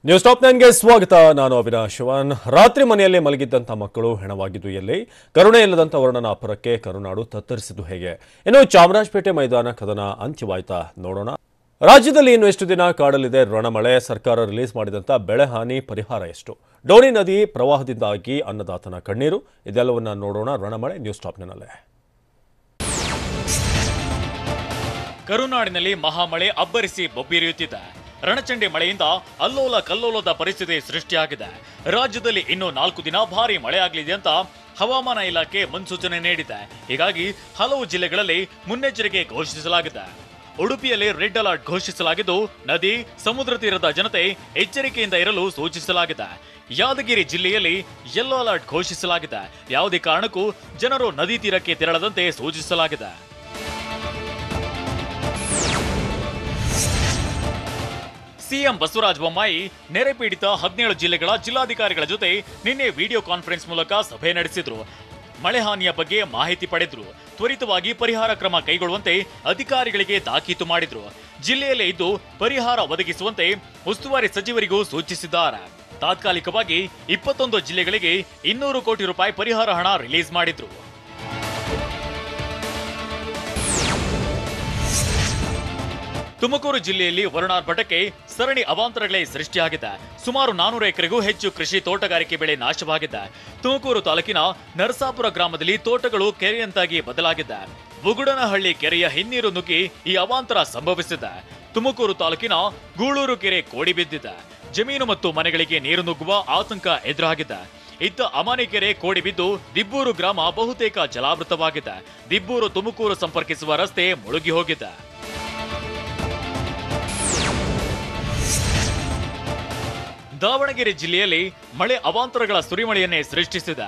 News top 9ಗೆ ಸ್ವಾಗತ. ನಾನು ಅವಿನಾಶ್ ಶಿವನ್. ರಾತ್ರಿ ಮನೆಯಲ್ಲೇ ಮಲಗಿದ್ದಂಥ ಮಕ್ಕಳು ಹೆಣವಾಗಿದ್ದು ಎಲ್ಲಿ? ಕರುಣೆ ಇಲ್ಲದಂಥ ವರ್ಣನ ಅಪರಕ್ಕೆ ಕರುನಾಡು ತತ್ತರಿಸಿದ್ದು ಹೇಗೆ? ಇನ್ನು ಚಾಮರಾಜಪೇಟೆ ಮೈದಾನ ಕದನ ಅಂತ್ಯವಾಯ್ತಾ? ನೋಡೋಣ. ರಾಜ್ಯದಲ್ಲಿ ಇನ್ನು ಎಷ್ಟು ದಿನ ಕಾಡಲಿದೆ ರಣಮಳೆ? ಸರ್ಕಾರ ರಿಲೀಸ್ ಮಾಡಿದಂಥ ಬೆಳೆ ಹಾನಿ ಪರಿಹಾರ ಎಷ್ಟು? ಡೋಣಿ ನದಿ ಪ್ರವಾಹದಿಂದಾಗಿ ಅನ್ನದಾತನ ಕಣ್ಣೀರು, ಇದೆಲ್ಲವನ್ನ ನೋಡೋಣ ರಣಮಳೆ ನ್ಯೂಸ್ ಟಾಪ್ನಲ್ಲೇ. ಕರುನಾಡಿನಲ್ಲಿ ಮಹಾಮಳೆ ಅಬ್ಬರಿಸಿ ಬೊಬ್ಬಿರಿಯುತ್ತಿದೆ. ರಣಚಂಡಿ ಮಳೆಯಿಂದ ಅಲ್ಲೋಲ ಕಲ್ಲೋಲದ ಪರಿಸ್ಥಿತಿ ಸೃಷ್ಟಿಯಾಗಿದೆ. ರಾಜ್ಯದಲ್ಲಿ ಇನ್ನು 4 ದಿನ ಭಾರಿ ಮಳೆಯಾಗಲಿದೆ ಅಂತ ಹವಾಮಾನ ಇಲಾಖೆ ಮುನ್ಸೂಚನೆ ನೀಡಿದೆ. ಹೀಗಾಗಿ ಹಲವು ಜಿಲ್ಲೆಗಳಲ್ಲಿ ಮುನ್ನೆಚ್ಚರಿಕೆ ಘೋಷಿಸಲಾಗಿದೆ. ಉಡುಪಿಯಲ್ಲಿ ರೆಡ್ ಅಲರ್ಟ್ ಘೋಷಿಸಲಾಗಿದ್ದು, ನದಿ ಸಮುದ್ರ ತೀರದ ಜನತೆ ಎಚ್ಚರಿಕೆಯಿಂದ ಇರಲು ಸೂಚಿಸಲಾಗಿದೆ. ಯಾದಗಿರಿ ಜಿಲ್ಲೆಯಲ್ಲಿ ಯೆಲ್ಲೋ ಅಲರ್ಟ್ ಘೋಷಿಸಲಾಗಿದೆ. ಯಾವುದೇ ಕಾರಣಕ್ಕೂ ಜನರು ನದಿ ತೀರಕ್ಕೆ ತೆರಳದಂತೆ ಸೂಚಿಸಲಾಗಿದೆ. ಸಿಎಂ ಬಸವರಾಜ ಬೊಮ್ಮಾಯಿ ನೆರೆ ಪೀಡಿತ 17 ಜಿಲ್ಲೆಗಳ ಜಿಲ್ಲಾಧಿಕಾರಿಗಳ ಜೊತೆ ನಿನ್ನೆ ವಿಡಿಯೋ ಕಾನ್ಫರೆನ್ಸ್ ಮೂಲಕ ಸಭೆ ನಡೆಸಿದ್ರು. ಮಳೆ ಹಾನಿಯ ಬಗ್ಗೆ ಮಾಹಿತಿ ಪಡೆದ್ರು. ತ್ವರಿತವಾಗಿ ಪರಿಹಾರ ಕ್ರಮ ಕೈಗೊಳ್ಳುವಂತೆ ಅಧಿಕಾರಿಗಳಿಗೆ ತಾಕೀತು ಮಾಡಿದ್ರು. ಜಿಲ್ಲೆಯಲ್ಲೇ ಇದ್ದು ಪರಿಹಾರ ಒದಗಿಸುವಂತೆ ಉಸ್ತುವಾರಿ ಸಚಿವರಿಗೂ ಸೂಚಿಸಿದ್ದಾರೆ. ತಾತ್ಕಾಲಿಕವಾಗಿ 21 ಜಿಲ್ಲೆಗಳಿಗೆ 200 ಕೋಟಿ ರೂಪಾಯಿ ಪರಿಹಾರ ಹಣ ರಿಲೀಸ್ ಮಾಡಿದ್ರು. ತುಮಕೂರು ಜಿಲ್ಲೆಯಲ್ಲಿ ವರುಣಾರ್ಭಟಕ್ಕೆ ಸರಣಿ ಅವಾಂತರಗಳೇ ಸೃಷ್ಟಿಯಾಗಿದೆ. ಸುಮಾರು 400 ಎಕರೆಗೂ ಹೆಚ್ಚು ಕೃಷಿ ತೋಟಗಾರಿಕೆ ಬೆಳೆ ನಾಶವಾಗಿದೆ. ತುಮಕೂರು ತಾಲೂಕಿನ ನರಸಾಪುರ ಗ್ರಾಮದಲ್ಲಿ ತೋಟಗಳು ಕೆರೆಯಂತಾಗಿ ಬದಲಾಗಿದೆ. ಬುಗುಡನಹಳ್ಳಿ ಕೆರೆಯ ಹಿನ್ನೀರು ನುಗ್ಗಿ ಈ ಅವಾಂತರ ಸಂಭವಿಸಿದೆ. ತುಮಕೂರು ತಾಲೂಕಿನ ಗೂಳೂರು ಕೆರೆ ಕೋಡಿ ಬಿದ್ದಿದೆ. ಜಮೀನು ಮತ್ತು ಮನೆಗಳಿಗೆ ನೀರು ನುಗ್ಗುವ ಆತಂಕ ಎದುರಾಗಿದೆ. ಇತ್ತ ಅಮಾನಿಕೆರೆ ಕೋಡಿ ಬಿದ್ದು ದಿಬ್ಬೂರು ಗ್ರಾಮ ಬಹುತೇಕ ಜಲಾವೃತವಾಗಿದೆ. ದಿಬ್ಬೂರು ತುಮಕೂರು ಸಂಪರ್ಕಿಸುವ ರಸ್ತೆ ಮುಳುಗಿ ಹೋಗಿದೆ. ದಾವಣಗೆರೆ ಜಿಲ್ಲೆಯಲ್ಲಿ ಮಳೆ ಅವಾಂತರಗಳ ಸುರಿಮಳೆಯನ್ನೇ ಸೃಷ್ಟಿಸಿದೆ.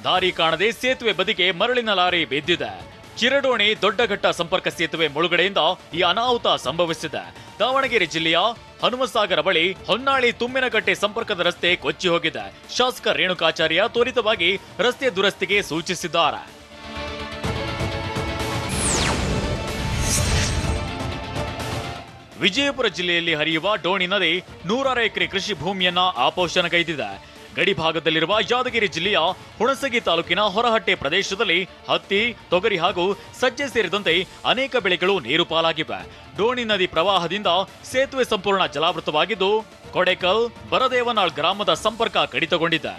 ದಾರಿ ಕಾಣದೆ ಸೇತುವೆ ಬದಿಗೆ ಮರಳಿನ ಲಾರಿ ಬಿದ್ದಿದೆ. ಚಿರಡೋಣಿ ದೊಡ್ಡಘಟ್ಟ ಸಂಪರ್ಕ ಸೇತುವೆ ಮುಳುಗಡೆಯಿಂದ ಈ ಅನಾಹುತ ಸಂಭವಿಸಿದೆ. ದಾವಣಗೆರೆ ಜಿಲ್ಲೆಯ ಹನುಮಸಾಗರ ಬಳಿ ಹೊನ್ನಾಳಿ ತುಮ್ಮಿನಕಟ್ಟೆ ಸಂಪರ್ಕದ ರಸ್ತೆ ಕೊಚ್ಚಿ ಹೋಗಿದೆ. ಶಾಸಕ ರೇಣುಕಾಚಾರ್ಯ ತ್ವರಿತವಾಗಿ ರಸ್ತೆ ದುರಸ್ತಿಗೆ ಸೂಚಿಸಿದ್ದಾರೆ. ವಿಜಯಪುರ ಜಿಲ್ಲೆಯಲ್ಲಿ ಹರಿಯುವ ಡೋಣಿ ನದಿ 100 ಎಕರೆ ಕೃಷಿ ಭೂಮಿಯನ್ನ ಆಪೋಷಣಗೈದಿದೆ. ಗಡಿ ಭಾಗದಲ್ಲಿರುವ ಯಾದಗಿರಿ ಜಿಲ್ಲೆಯ ಹುಣಸಗಿ ತಾಲೂಕಿನ ಹೊರಹಟ್ಟೆ ಪ್ರದೇಶದಲ್ಲಿ ಹತ್ತಿ, ತೊಗರಿ ಹಾಗೂ ಸಜ್ಜೆ ಸೇರಿದಂತೆ ಅನೇಕ ಬೆಳೆಗಳು ನೀರು ಪಾಲಾಗಿವೆ. ಡೋಣಿ ನದಿ ಪ್ರವಾಹದಿಂದ ಸೇತುವೆ ಸಂಪೂರ್ಣ ಜಲಾವೃತವಾಗಿದ್ದು, ಕೊಡೆಕಲ್ ಬರದೇವನಾಳ್ ಗ್ರಾಮದ ಸಂಪರ್ಕ ಕಡಿತಗೊಂಡಿದೆ.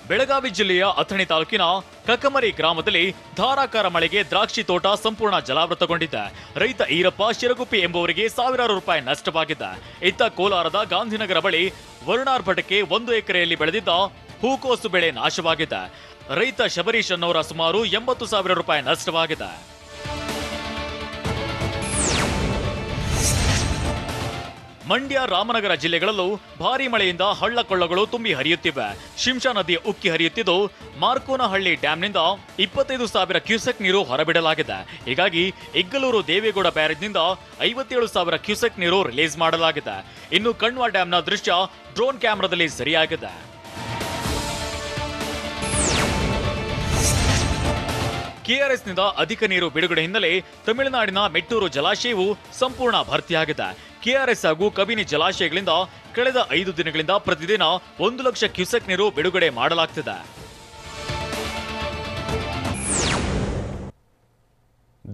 ಬೆಳಗಾವಿ ಜಿಲ್ಲೆಯ ಅಥಣಿ ತಾಲೂಕಿನ ಕಕಮರಿ ಗ್ರಾಮದಲ್ಲಿ ಧಾರಾಕಾರ ಮಳೆಗೆ ದ್ರಾಕ್ಷಿ ತೋಟ ಸಂಪೂರ್ಣ ಜಲಾವೃತಗೊಂಡಿದೆ. ರೈತ ಈರಪ್ಪ ಶಿರಗುಪ್ಪಿ ಎಂಬುವರಿಗೆ ಸಾವಿರಾರು ರೂಪಾಯಿ ನಷ್ಟವಾಗಿದೆ. ಇತ್ತ ಕೋಲಾರದ ಗಾಂಧಿನಗರ ಬಳಿ ವರುಣಾರ್ಭಟಕ್ಕೆ 1 ಎಕರೆಯಲ್ಲಿ ಬೆಳೆದಿದ್ದ ಹೂಕೋಸು ಬೆಳೆ ನಾಶವಾಗಿದೆ. ರೈತ ಶಬರೀಶ್ ಅನ್ನೋರ ಸುಮಾರು 80,000 ರೂಪಾಯಿ ನಷ್ಟವಾಗಿದೆ. ಮಂಡ್ಯ, ರಾಮನಗರ ಜಿಲ್ಲೆಗಳಲ್ಲೂ ಭಾರೀ ಮಳೆಯಿಂದ ಹಳ್ಳ ಕೊಳ್ಳಗಳು ತುಂಬಿ ಹರಿಯುತ್ತಿವೆ. ಶಿಂಷಾ ನದಿ ಉಕ್ಕಿ ಹರಿಯುತ್ತಿದ್ದು, ಮಾರ್ಕೋನಹಳ್ಳಿ ಡ್ಯಾಂನಿಂದ 25,000 ಕ್ಯೂಸೆಕ್ ನೀರು ಹೊರಬಿಡಲಾಗಿದೆ. ಹೀಗಾಗಿ ಇಗ್ಗಲೂರು ದೇವೇಗೌಡ ಬ್ಯಾರೇಜ್ನಿಂದ 57,000 ಕ್ಯೂಸೆಕ್ ನೀರು ರಿಲೀಸ್ ಮಾಡಲಾಗಿದೆ. ಇನ್ನು ಕಣ್ವ ಡ್ಯಾಂನ ದೃಶ್ಯ ಡ್ರೋನ್ ಕ್ಯಾಮೆರಾದಲ್ಲಿ ಸರಿಯಾಗಿದೆ. ಕೆಆರ್ಎಸ್ನಿಂದ ಅಧಿಕ ನೀರು ಬಿಡುಗಡೆ ಹಿನ್ನೆಲೆ ತಮಿಳುನಾಡಿನ ಮೆಟ್ಟೂರು ಜಲಾಶಯವು ಸಂಪೂರ್ಣ ಭರ್ತಿಯಾಗಿದೆ. ಕೆಆರ್ಎಸ್ ಹಾಗೂ ಕಬಿನಿ ಜಲಾಶಯಗಳಿಂದ ಕಳೆದ 5 ದಿನಗಳಿಂದ ಪ್ರತಿದಿನ 1 ಲಕ್ಷ ಕ್ಯೂಸೆಕ್ ನೀರು ಬಿಡುಗಡೆ ಮಾಡಲಾಗ್ತಿದೆ.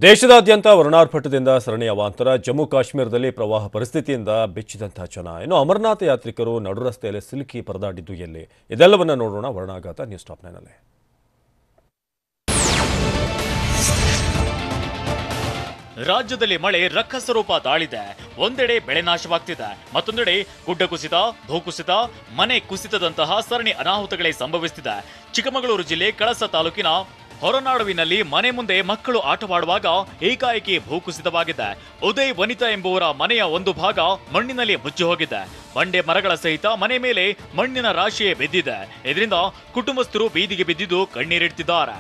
ದೇಶದಾದ್ಯಂತ ವರುಣಾರ್ಭಟದಿಂದ ಸರಣಿ ಅವಾಂತರ. ಜಮ್ಮು ಕಾಶ್ಮೀರದಲ್ಲಿ ಪ್ರವಾಹ ಪರಿಸ್ಥಿತಿಯಿಂದ ಬೆಚ್ಚಿದಂತಹ ಜನ. ಇನ್ನು ಅಮರನಾಥ ಯಾತ್ರಿಕರು ನಡು ರಸ್ತೆಯಲ್ಲಿ ಸಿಲುಕಿ ಪರದಾಡಿದ್ದು ಎಲ್ಲಿ? ಇದೆಲ್ಲವನ್ನ ನೋಡೋಣ ವರ್ಣಾಘಾತ ನ್ಯೂಸ್ ಟಾಪ್ 9ನಲ್ಲಿ. ರಾಜ್ಯದಲ್ಲಿ ಮಳೆ ರಕ್ಕಸ ರೂಪ ತಾಳಿದೆ. ಒಂದೆಡೆ ಬೆಳೆ ನಾಶವಾಗ್ತಿದೆ, ಮತ್ತೊಂದೆಡೆ ಗುಡ್ಡ ಕುಸಿತ, ಭೂಕುಸಿತ, ಮನೆ ಕುಸಿತದಂತಹ ಸರಣಿ ಅನಾಹುತಗಳೇ ಸಂಭವಿಸುತ್ತಿದೆ. ಚಿಕ್ಕಮಗಳೂರು ಜಿಲ್ಲೆ ಕಳಸ ತಾಲೂಕಿನ ಹೊರನಾಡುವಿನಲ್ಲಿ ಮನೆ ಮುಂದೆ ಮಕ್ಕಳು ಆಟವಾಡುವಾಗ ಏಕಾಏಕಿ ಭೂಕುಸಿತವಾಗಿದೆ. ಉದಯ್ ವನಿತಾ ಎಂಬುವರ ಮನೆಯ ಒಂದು ಭಾಗ ಮಣ್ಣಿನಲ್ಲಿ ಮುಚ್ಚಿ ಹೋಗಿದೆ. ಬಂಡೆ ಮರಗಳ ಸಹಿತ ಮನೆ ಮೇಲೆ ಮಣ್ಣಿನ ರಾಶಿಯೇ ಬಿದ್ದಿದೆ. ಇದರಿಂದ ಕುಟುಂಬಸ್ಥರು ಬೀದಿಗೆ ಬಿದ್ದಿದ್ದು ಕಣ್ಣೀರಿಡ್ತಿದ್ದಾರೆ.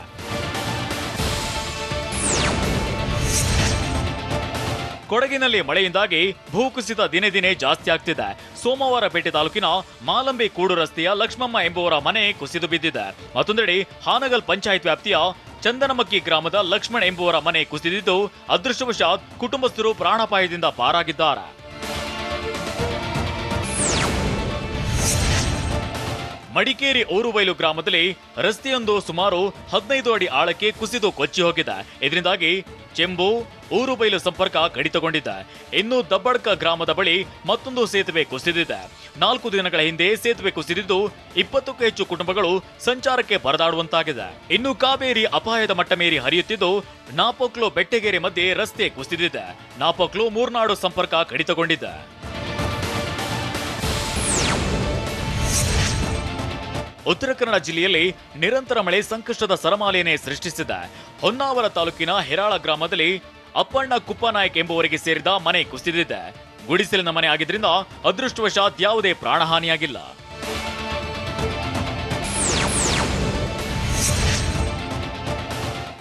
ಕೊಡಗಿನಲ್ಲಿ ಮಳೆಯಿಂದಾಗಿ ಭೂಕುಸಿತ ದಿನೇ ದಿನೇ ಜಾಸ್ತಿ ಆಗ್ತಿದೆ. ಸೋಮವಾರಪೇಟೆ ತಾಲೂಕಿನ ಮಾಲಂಬಿ ಕೂಡು ರಸ್ತೆಯ ಲಕ್ಷ್ಮಮ್ಮ ಎಂಬುವರ ಮನೆ ಕುಸಿದು ಬಿದ್ದಿದೆ. ಮತ್ತೊಂದೆಡೆ ಹಾನಗಲ್ ಪಂಚಾಯತ್ ವ್ಯಾಪ್ತಿಯ ಚಂದನಮಕ್ಕಿ ಗ್ರಾಮದ ಲಕ್ಷ್ಮಣ್ ಎಂಬುವರ ಮನೆ ಕುಸಿದಿದ್ದು ಅದೃಷ್ಟವಶಾತ್ ಕುಟುಂಬಸ್ಥರು ಪ್ರಾಣಾಪಾಯದಿಂದ ಪಾರಾಗಿದ್ದಾರೆ. ಮಡಿಕೇರಿ ಊರುಬೈಲು ಗ್ರಾಮದಲ್ಲಿ ರಸ್ತೆಯೊಂದು ಸುಮಾರು 15 ಅಡಿ ಆಳಕ್ಕೆ ಕುಸಿದು ಕೊಚ್ಚಿ ಹೋಗಿದೆ. ಇದರಿಂದಾಗಿ ಚೆಂಬು ಊರುಬೈಲು ಸಂಪರ್ಕ ಕಡಿತಗೊಂಡಿದೆ. ಇನ್ನು ದಬ್ಬಡ್ಕ ಗ್ರಾಮದ ಬಳಿ ಮತ್ತೊಂದು ಸೇತುವೆ ಕುಸಿದಿದೆ. 4 ದಿನಗಳ ಹಿಂದೆ ಸೇತುವೆ ಕುಸಿದಿದ್ದು 20ಕ್ಕೂ ಹೆಚ್ಚು ಕುಟುಂಬಗಳು ಸಂಚಾರಕ್ಕೆ ಪರದಾಡುವಂತಾಗಿದೆ. ಇನ್ನು ಕಾವೇರಿ ಅಪಾಯದ ಮಟ್ಟ ಮೀರಿ ಹರಿಯುತ್ತಿದ್ದು ನಾಪೋಕ್ಲು ಬೆಟ್ಟಗೆರೆ ಮಧ್ಯೆ ರಸ್ತೆ ಕುಸಿದಿದೆ. ನಾಪೋಕ್ಲು ಮೂರ್ನಾಡು ಸಂಪರ್ಕ ಕಡಿತಗೊಂಡಿದೆ. ಉತ್ತರ ಕನ್ನಡ ಜಿಲ್ಲೆಯಲ್ಲಿ ನಿರಂತರ ಮಳೆ ಸಂಕಷ್ಟದ ಸರಮಾಲೆಯನ್ನೇ ಸೃಷ್ಟಿಸಿದೆ. ಹೊನ್ನಾವರ ತಾಲೂಕಿನ ಹೆರಾಳ ಗ್ರಾಮದಲ್ಲಿ ಅಪ್ಪಣ್ಣ ಕುಪ್ಪನಾಯಕ್ ಎಂಬುವರಿಗೆ ಸೇರಿದ ಮನೆ ಕುಸಿದಿದೆ. ಗುಡಿಸಲಿನ ಮನೆ ಆಗಿದ್ರಿಂದ ಅದೃಷ್ಟವಶಾತ್ ಯಾವುದೇ ಪ್ರಾಣಹಾನಿಯಾಗಿಲ್ಲ.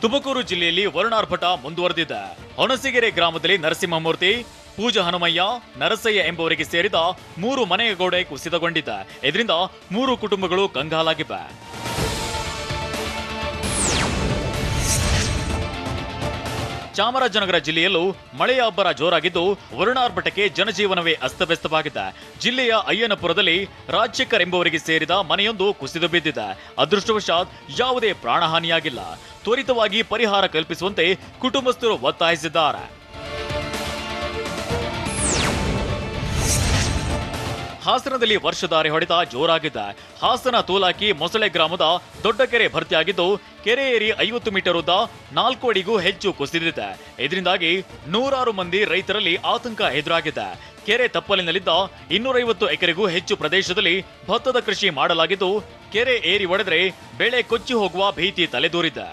ತುಮಕೂರು ಜಿಲ್ಲೆಯಲ್ಲಿ ವರುಣಾರ್ಭಟ ಮುಂದುವರೆದಿದೆ. ಹೊಣಸಿಗೆರೆ ಗ್ರಾಮದಲ್ಲಿ ನರಸಿಂಹಮೂರ್ತಿ, ಪೂಜ ಹನುಮಯ್ಯ, ನರಸಯ್ಯ ಎಂಬುವರಿಗೆ ಸೇರಿದ 3 ಮನೆಯ ಗೋಡೆ ಕುಸಿತಗೊಂಡಿದೆ. ಇದರಿಂದ 3 ಕುಟುಂಬಗಳು ಕಂಗಾಲಾಗಿವೆ. ಚಾಮರಾಜನಗರ ಜಿಲ್ಲೆಯಲ್ಲೂ ಮಳೆಯ ಅಬ್ಬರ ಜೋರಾಗಿದ್ದು ವರುಣಾರ್ಭಟಕ್ಕೆ ಜನಜೀವನವೇ ಅಸ್ತವ್ಯಸ್ತವಾಗಿದೆ. ಜಿಲ್ಲೆಯ ಅಯ್ಯನಪುರದಲ್ಲಿ ರಾಜಶೇಖರ್ ಎಂಬುವರಿಗೆ ಸೇರಿದ ಮನೆಯೊಂದು ಕುಸಿದು ಬಿದ್ದಿದೆ. ಅದೃಷ್ಟವಶಾತ್ ಯಾವುದೇ ಪ್ರಾಣಹಾನಿಯಾಗಿಲ್ಲ. ತ್ವರಿತವಾಗಿ ಪರಿಹಾರ ಕಲ್ಪಿಸುವಂತೆ ಕುಟುಂಬಸ್ಥರು ಒತ್ತಾಯಿಸಿದ್ದಾರೆ. ಹಾಸನದಲ್ಲಿ ವರ್ಷಧಾರೆ ಹೊಡೆತ ಜೋರಾಗಿದೆ. ಹಾಸನ ತೂಲಾಕಿ ಮೊಸಳೆ ಗ್ರಾಮದ ದೊಡ್ಡ ಕೆರೆ ಭರ್ತಿಯಾಗಿದ್ದು ಕೆರೆ ಏರಿ 50 ಮೀಟರ್ ಉದ್ದ 4 ಅಡಿಗೂ ಹೆಚ್ಚು ಕುಸಿದಿದೆ. ಇದರಿಂದಾಗಿ 100 ಮಂದಿ ರೈತರಲ್ಲಿ ಆತಂಕ ಎದುರಾಗಿದೆ. ಕೆರೆ ತಪ್ಪಲಿನಲ್ಲಿದ್ದ 250 ಎಕರೆಗೂ ಹೆಚ್ಚು ಪ್ರದೇಶದಲ್ಲಿ ಭತ್ತದ ಕೃಷಿ ಮಾಡಲಾಗಿದ್ದು ಕೆರೆ ಏರಿ ಒಡೆದರೆ ಬೆಳೆ ಕೊಚ್ಚಿ ಹೋಗುವ ಭೀತಿ ತಲೆದೂರಿದೆ.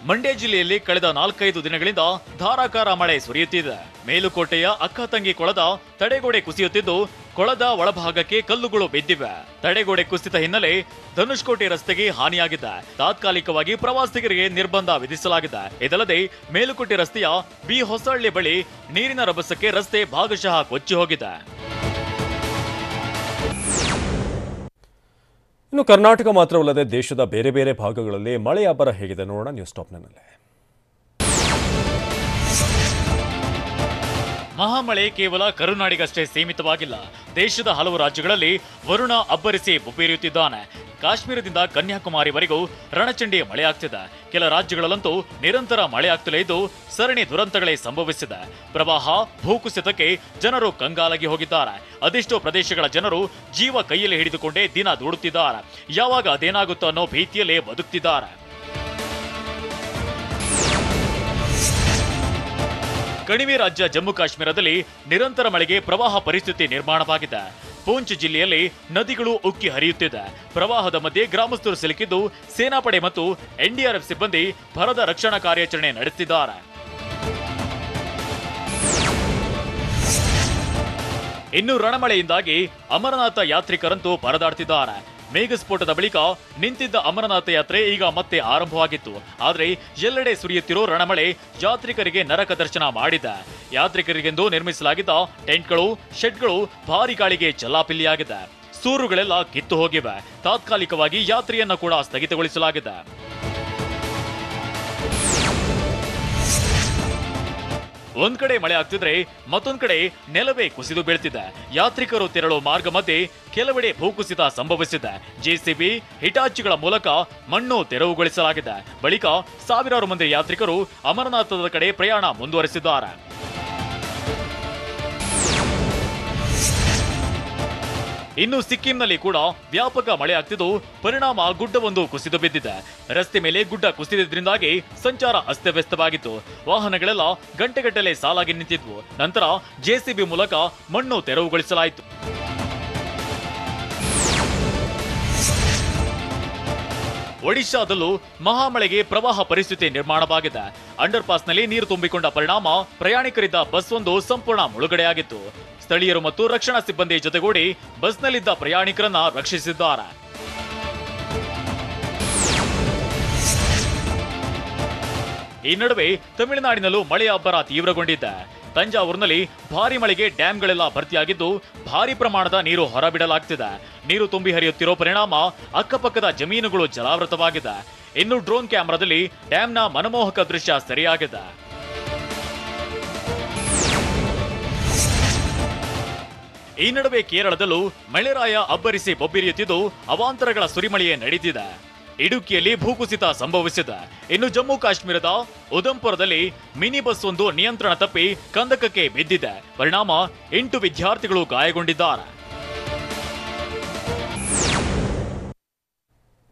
ಮಂಡ್ಯ ಜಿಲ್ಲೆಯಲ್ಲಿ ಕಳೆದ 4-5 ದಿನಗಳಿಂದ ಧಾರಾಕಾರ ಮಳೆ ಸುರಿಯುತ್ತಿದೆ. ಮೇಲುಕೋಟೆಯ ಅಕ್ಕತಂಗಿ ಕೊಳದ ತಡೆಗೋಡೆ ಕುಸಿಯುತ್ತಿದ್ದು ಕೊಳದ ಒಳಭಾಗಕ್ಕೆ ಕಲ್ಲುಗಳು ಬಿದ್ದಿವೆ. ತಡೆಗೋಡೆ ಕುಸಿತ ಹಿನ್ನೆಲೆ ಧನುಷ್ಕೋಟೆ ರಸ್ತೆಗೆ ಹಾನಿಯಾಗಿದೆ. ತಾತ್ಕಾಲಿಕವಾಗಿ ಪ್ರವಾಸಿಗರಿಗೆ ನಿರ್ಬಂಧ ವಿಧಿಸಲಾಗಿದೆ. ಇದಲ್ಲದೆ ಮೇಲುಕೋಟೆ ರಸ್ತೆಯ ಬಿ ಹೊಸಹಳ್ಳಿ ಬಳಿ ನೀರಿನ ರಭಸಕ್ಕೆ ರಸ್ತೆ ಭಾಗಶಃ ಕೊಚ್ಚಿ ಹೋಗಿದೆ. ಇನ್ನು ಕರ್ನಾಟಕ ಮಾತ್ರವಲ್ಲದೆ ದೇಶದ ಬೇರೆ ಬೇರೆ ಭಾಗಗಳಲ್ಲಿ ಮಳೆಯ ಅಬ್ಬರ ಹೇಗಿದೆ ನೋಡೋಣ ನ್ಯೂಸ್ ಟಾಪ್ನಲ್ಲಿ. ಮಹಾಮಳೆ ಕೇವಲ ಕರುನಾಡಿಗಷ್ಟೇ ಸೀಮಿತವಾಗಿಲ್ಲ. ದೇಶದ ಹಲವು ರಾಜ್ಯಗಳಲ್ಲಿ ವರುಣ ಅಬ್ಬರಿಸಿ ಬುಬ್ಬಿರಿಯುತ್ತಿದ್ದಾನೆ. ಕಾಶ್ಮೀರದಿಂದ ಕನ್ಯಾಕುಮಾರಿವರೆಗೂ ರಣಚಂಡಿ ಮಳೆಯಾಗ್ತಿದೆ. ಕೆಲ ರಾಜ್ಯಗಳಲ್ಲಂತೂ ನಿರಂತರ ಮಳೆಯಾಗ್ತಲೇ ಇದ್ದು ಸರಣಿ ದುರಂತಗಳೇ ಸಂಭವಿಸಿದೆ. ಪ್ರವಾಹ, ಭೂಕುಸಿತಕ್ಕೆ ಜನರು ಕಂಗಾಲಾಗಿ ಹೋಗಿದ್ದಾರೆ. ಅದೆಷ್ಟೋ ಪ್ರದೇಶಗಳ ಜನರು ಜೀವ ಕೈಯಲ್ಲಿ ಹಿಡಿದುಕೊಂಡೇ ದಿನ ದೂಡುತ್ತಿದ್ದಾರೆ. ಯಾವಾಗ ಅದೇನಾಗುತ್ತೋ ಅನ್ನೋ ಭೀತಿಯಲ್ಲೇ ಬದುಕ್ತಿದ್ದಾರೆ. ಕಣಿವೆ ರಾಜ್ಯ ಜಮ್ಮು ಕಾಶ್ಮೀರದಲ್ಲಿ ನಿರಂತರ ಮಳೆಗೆ ಪ್ರವಾಹ ಪರಿಸ್ಥಿತಿ ನಿರ್ಮಾಣವಾಗಿದೆ. ಪೂಂಚ್ ಜಿಲ್ಲೆಯಲ್ಲಿ ನದಿಗಳು ಉಕ್ಕಿ ಹರಿಯುತ್ತಿದೆ. ಪ್ರವಾಹದ ಮಧ್ಯೆ ಗ್ರಾಮಸ್ಥರು ಸಿಲುಕಿದ್ದು ಸೇನಾಪಡೆ ಮತ್ತು ಎನ್ಡಿಆರ್ಎಫ್ ಸಿಬ್ಬಂದಿ ಭರದ ರಕ್ಷಣಾ ಕಾರ್ಯಾಚರಣೆ ನಡೆಸುತ್ತಿದ್ದಾರೆ. ಇನ್ನು ರಣಮಳೆಯಿಂದಾಗಿ ಅಮರನಾಥ ಯಾತ್ರಿಕರಂತೂ ಪರದಾಡ್ತಿದ್ದಾರೆ. ಮೇಘಸ್ಫೋಟದ ಬಳಿಕ ನಿಂತಿದ್ದ ಅಮರನಾಥ ಯಾತ್ರೆ ಈಗ ಮತ್ತೆ ಆರಂಭವಾಗಿತ್ತು. ಆದರೆ ಎಲ್ಲೆಡೆ ಸುರಿಯುತ್ತಿರೋ ರಣಮಳೆ ಯಾತ್ರಿಕರಿಗೆ ನರಕ ದರ್ಶನ ಮಾಡಿದೆ. ಯಾತ್ರಿಕರಿಗೆಂದು ನಿರ್ಮಿಸಲಾಗಿದ್ದ ಟೆಂಟ್ಗಳು, ಶೆಡ್ಗಳು ಭಾರಿ ಗಾಳಿಗೆ ಚೆಲ್ಲಾಪಿಲ್ಲಿಯಾಗಿದೆ. ಸೂರುಗಳೆಲ್ಲ ಕಿತ್ತು ಹೋಗಿವೆ. ತಾತ್ಕಾಲಿಕವಾಗಿ ಯಾತ್ರೆಯನ್ನು ಕೂಡ ಸ್ಥಗಿತಗೊಳಿಸಲಾಗಿದೆ. ಒಂದ್ ಕಡೆ ಮಳೆ ಆಗ್ತಿದ್ರೆ ಮತ್ತೊಂದ್ ಕಡೆ ನೆಲವೇ ಕುಸಿದು ಬೀಳ್ತಿದೆ. ಯಾತ್ರಿಕರು ತೆರಳೋ ಮಾರ್ಗ ಮಧ್ಯೆ ಕೆಲವೆಡೆ ಭೂಕುಸಿತ ಸಂಭವಿಸಿದೆ. ಜೆಸಿಬಿ, ಹಿಟಾಚಿಗಳ ಮೂಲಕ ಮಣ್ಣು ತೆರವುಗೊಳಿಸಲಾಗಿದೆ. ಬಳಿಕ ಸಾವಿರಾರು ಮಂದಿ ಯಾತ್ರಿಕರು ಅಮರನಾಥದ ಕಡೆ ಪ್ರಯಾಣ ಮುಂದುವರೆಸಿದ್ದಾರೆ. ಇನ್ನು ಸಿಕ್ಕಿಂನಲ್ಲಿ ಕೂಡ ವ್ಯಾಪಕ ಮಳೆ ಆಗ್ತಿದ್ದು ಪರಿಣಾಮ ಗುಡ್ಡವೊಂದು ಕುಸಿದು ಬಿದ್ದಿದೆ. ರಸ್ತೆ ಮೇಲೆ ಗುಡ್ಡ ಕುಸಿದಿದ್ರಿಂದಾಗಿ ಸಂಚಾರ ಅಸ್ತವ್ಯಸ್ತವಾಗಿತ್ತು. ವಾಹನಗಳೆಲ್ಲ ಗಂಟೆಗಟ್ಟಲೆ ಸಾಲಾಗಿ ನಿಂತಿದ್ವು. ನಂತರ ಜೆಸಿಬಿ ಮೂಲಕ ಮಣ್ಣು ತೆರವುಗೊಳಿಸಲಾಯಿತು. ಒಡಿಶಾದಲ್ಲೂ ಮಹಾಮಳೆಗೆ ಪ್ರವಾಹ ಪರಿಸ್ಥಿತಿ ನಿರ್ಮಾಣವಾಗಿದೆ. ಅಂಡರ್ ಪಾಸ್ನಲ್ಲಿ ನೀರು ತುಂಬಿಕೊಂಡ ಪರಿಣಾಮ ಪ್ರಯಾಣಿಕರಿದ್ದ ಬಸ್ ಒಂದು ಸಂಪೂರ್ಣ ಮುಳುಗಡೆಯಾಗಿತ್ತು. ಸ್ಥಳೀಯರು ಮತ್ತು ರಕ್ಷಣಾ ಸಿಬ್ಬಂದಿ ಜೊತೆಗೂಡಿ ಬಸ್ನಲ್ಲಿದ್ದ ಪ್ರಯಾಣಿಕರನ್ನ ರಕ್ಷಿಸಿದ್ದಾರೆ. ಈ ನಡುವೆ ತಮಿಳುನಾಡಿನಲ್ಲೂ ಮಳೆಯ ಅಬ್ಬರ ತೀವ್ರಗೊಂಡಿದೆ. ತಂಜಾವೂರಿನಲ್ಲಿ ಭಾರಿ ಮಳೆಗೆ ಡ್ಯಾಂಗಳೆಲ್ಲ ಭರ್ತಿಯಾಗಿದ್ದು ಭಾರಿ ಪ್ರಮಾಣದ ನೀರು ಹೊರಬಿಡಲಾಗ್ತಿದೆ. ನೀರು ತುಂಬಿ ಹರಿಯುತ್ತಿರೋ ಪರಿಣಾಮ ಅಕ್ಕಪಕ್ಕದ ಜಮೀನುಗಳು ಜಲಾವೃತವಾಗಿದೆ. ಇನ್ನು ಡ್ರೋನ್ ಕ್ಯಾಮೆರಾದಲ್ಲಿ ಡ್ಯಾಂನ ಮನಮೋಹಕ ದೃಶ್ಯ ಸೆರೆಯಾಗಿದೆ. ಈ ನಡುವೆ ಕೇರಳದಲ್ಲೂ ಮಳೆರಾಯ ಅಬ್ಬರಿಸಿ ಬೊಬ್ಬಿರಿಯುತ್ತಿದ್ದು ಅವಾಂತರಗಳ ಸುರಿಮಳೆಯೇ ನಡೆದಿದೆ. ಇಡುಕಿಯಲ್ಲಿ ಭೂಕುಸಿತ ಸಂಭವಿಸಿದೆ. ಇನ್ನು ಜಮ್ಮು ಕಾಶ್ಮೀರದ ಉಧಂಪುರದಲ್ಲಿ ಮಿನಿ ಬಸ್ ಒಂದು ನಿಯಂತ್ರಣ ತಪ್ಪಿ ಕಂದಕಕ್ಕೆ ಬಿದ್ದಿದೆ. ಪರಿಣಾಮ 8 ವಿದ್ಯಾರ್ಥಿಗಳು ಗಾಯಗೊಂಡಿದ್ದಾರೆ.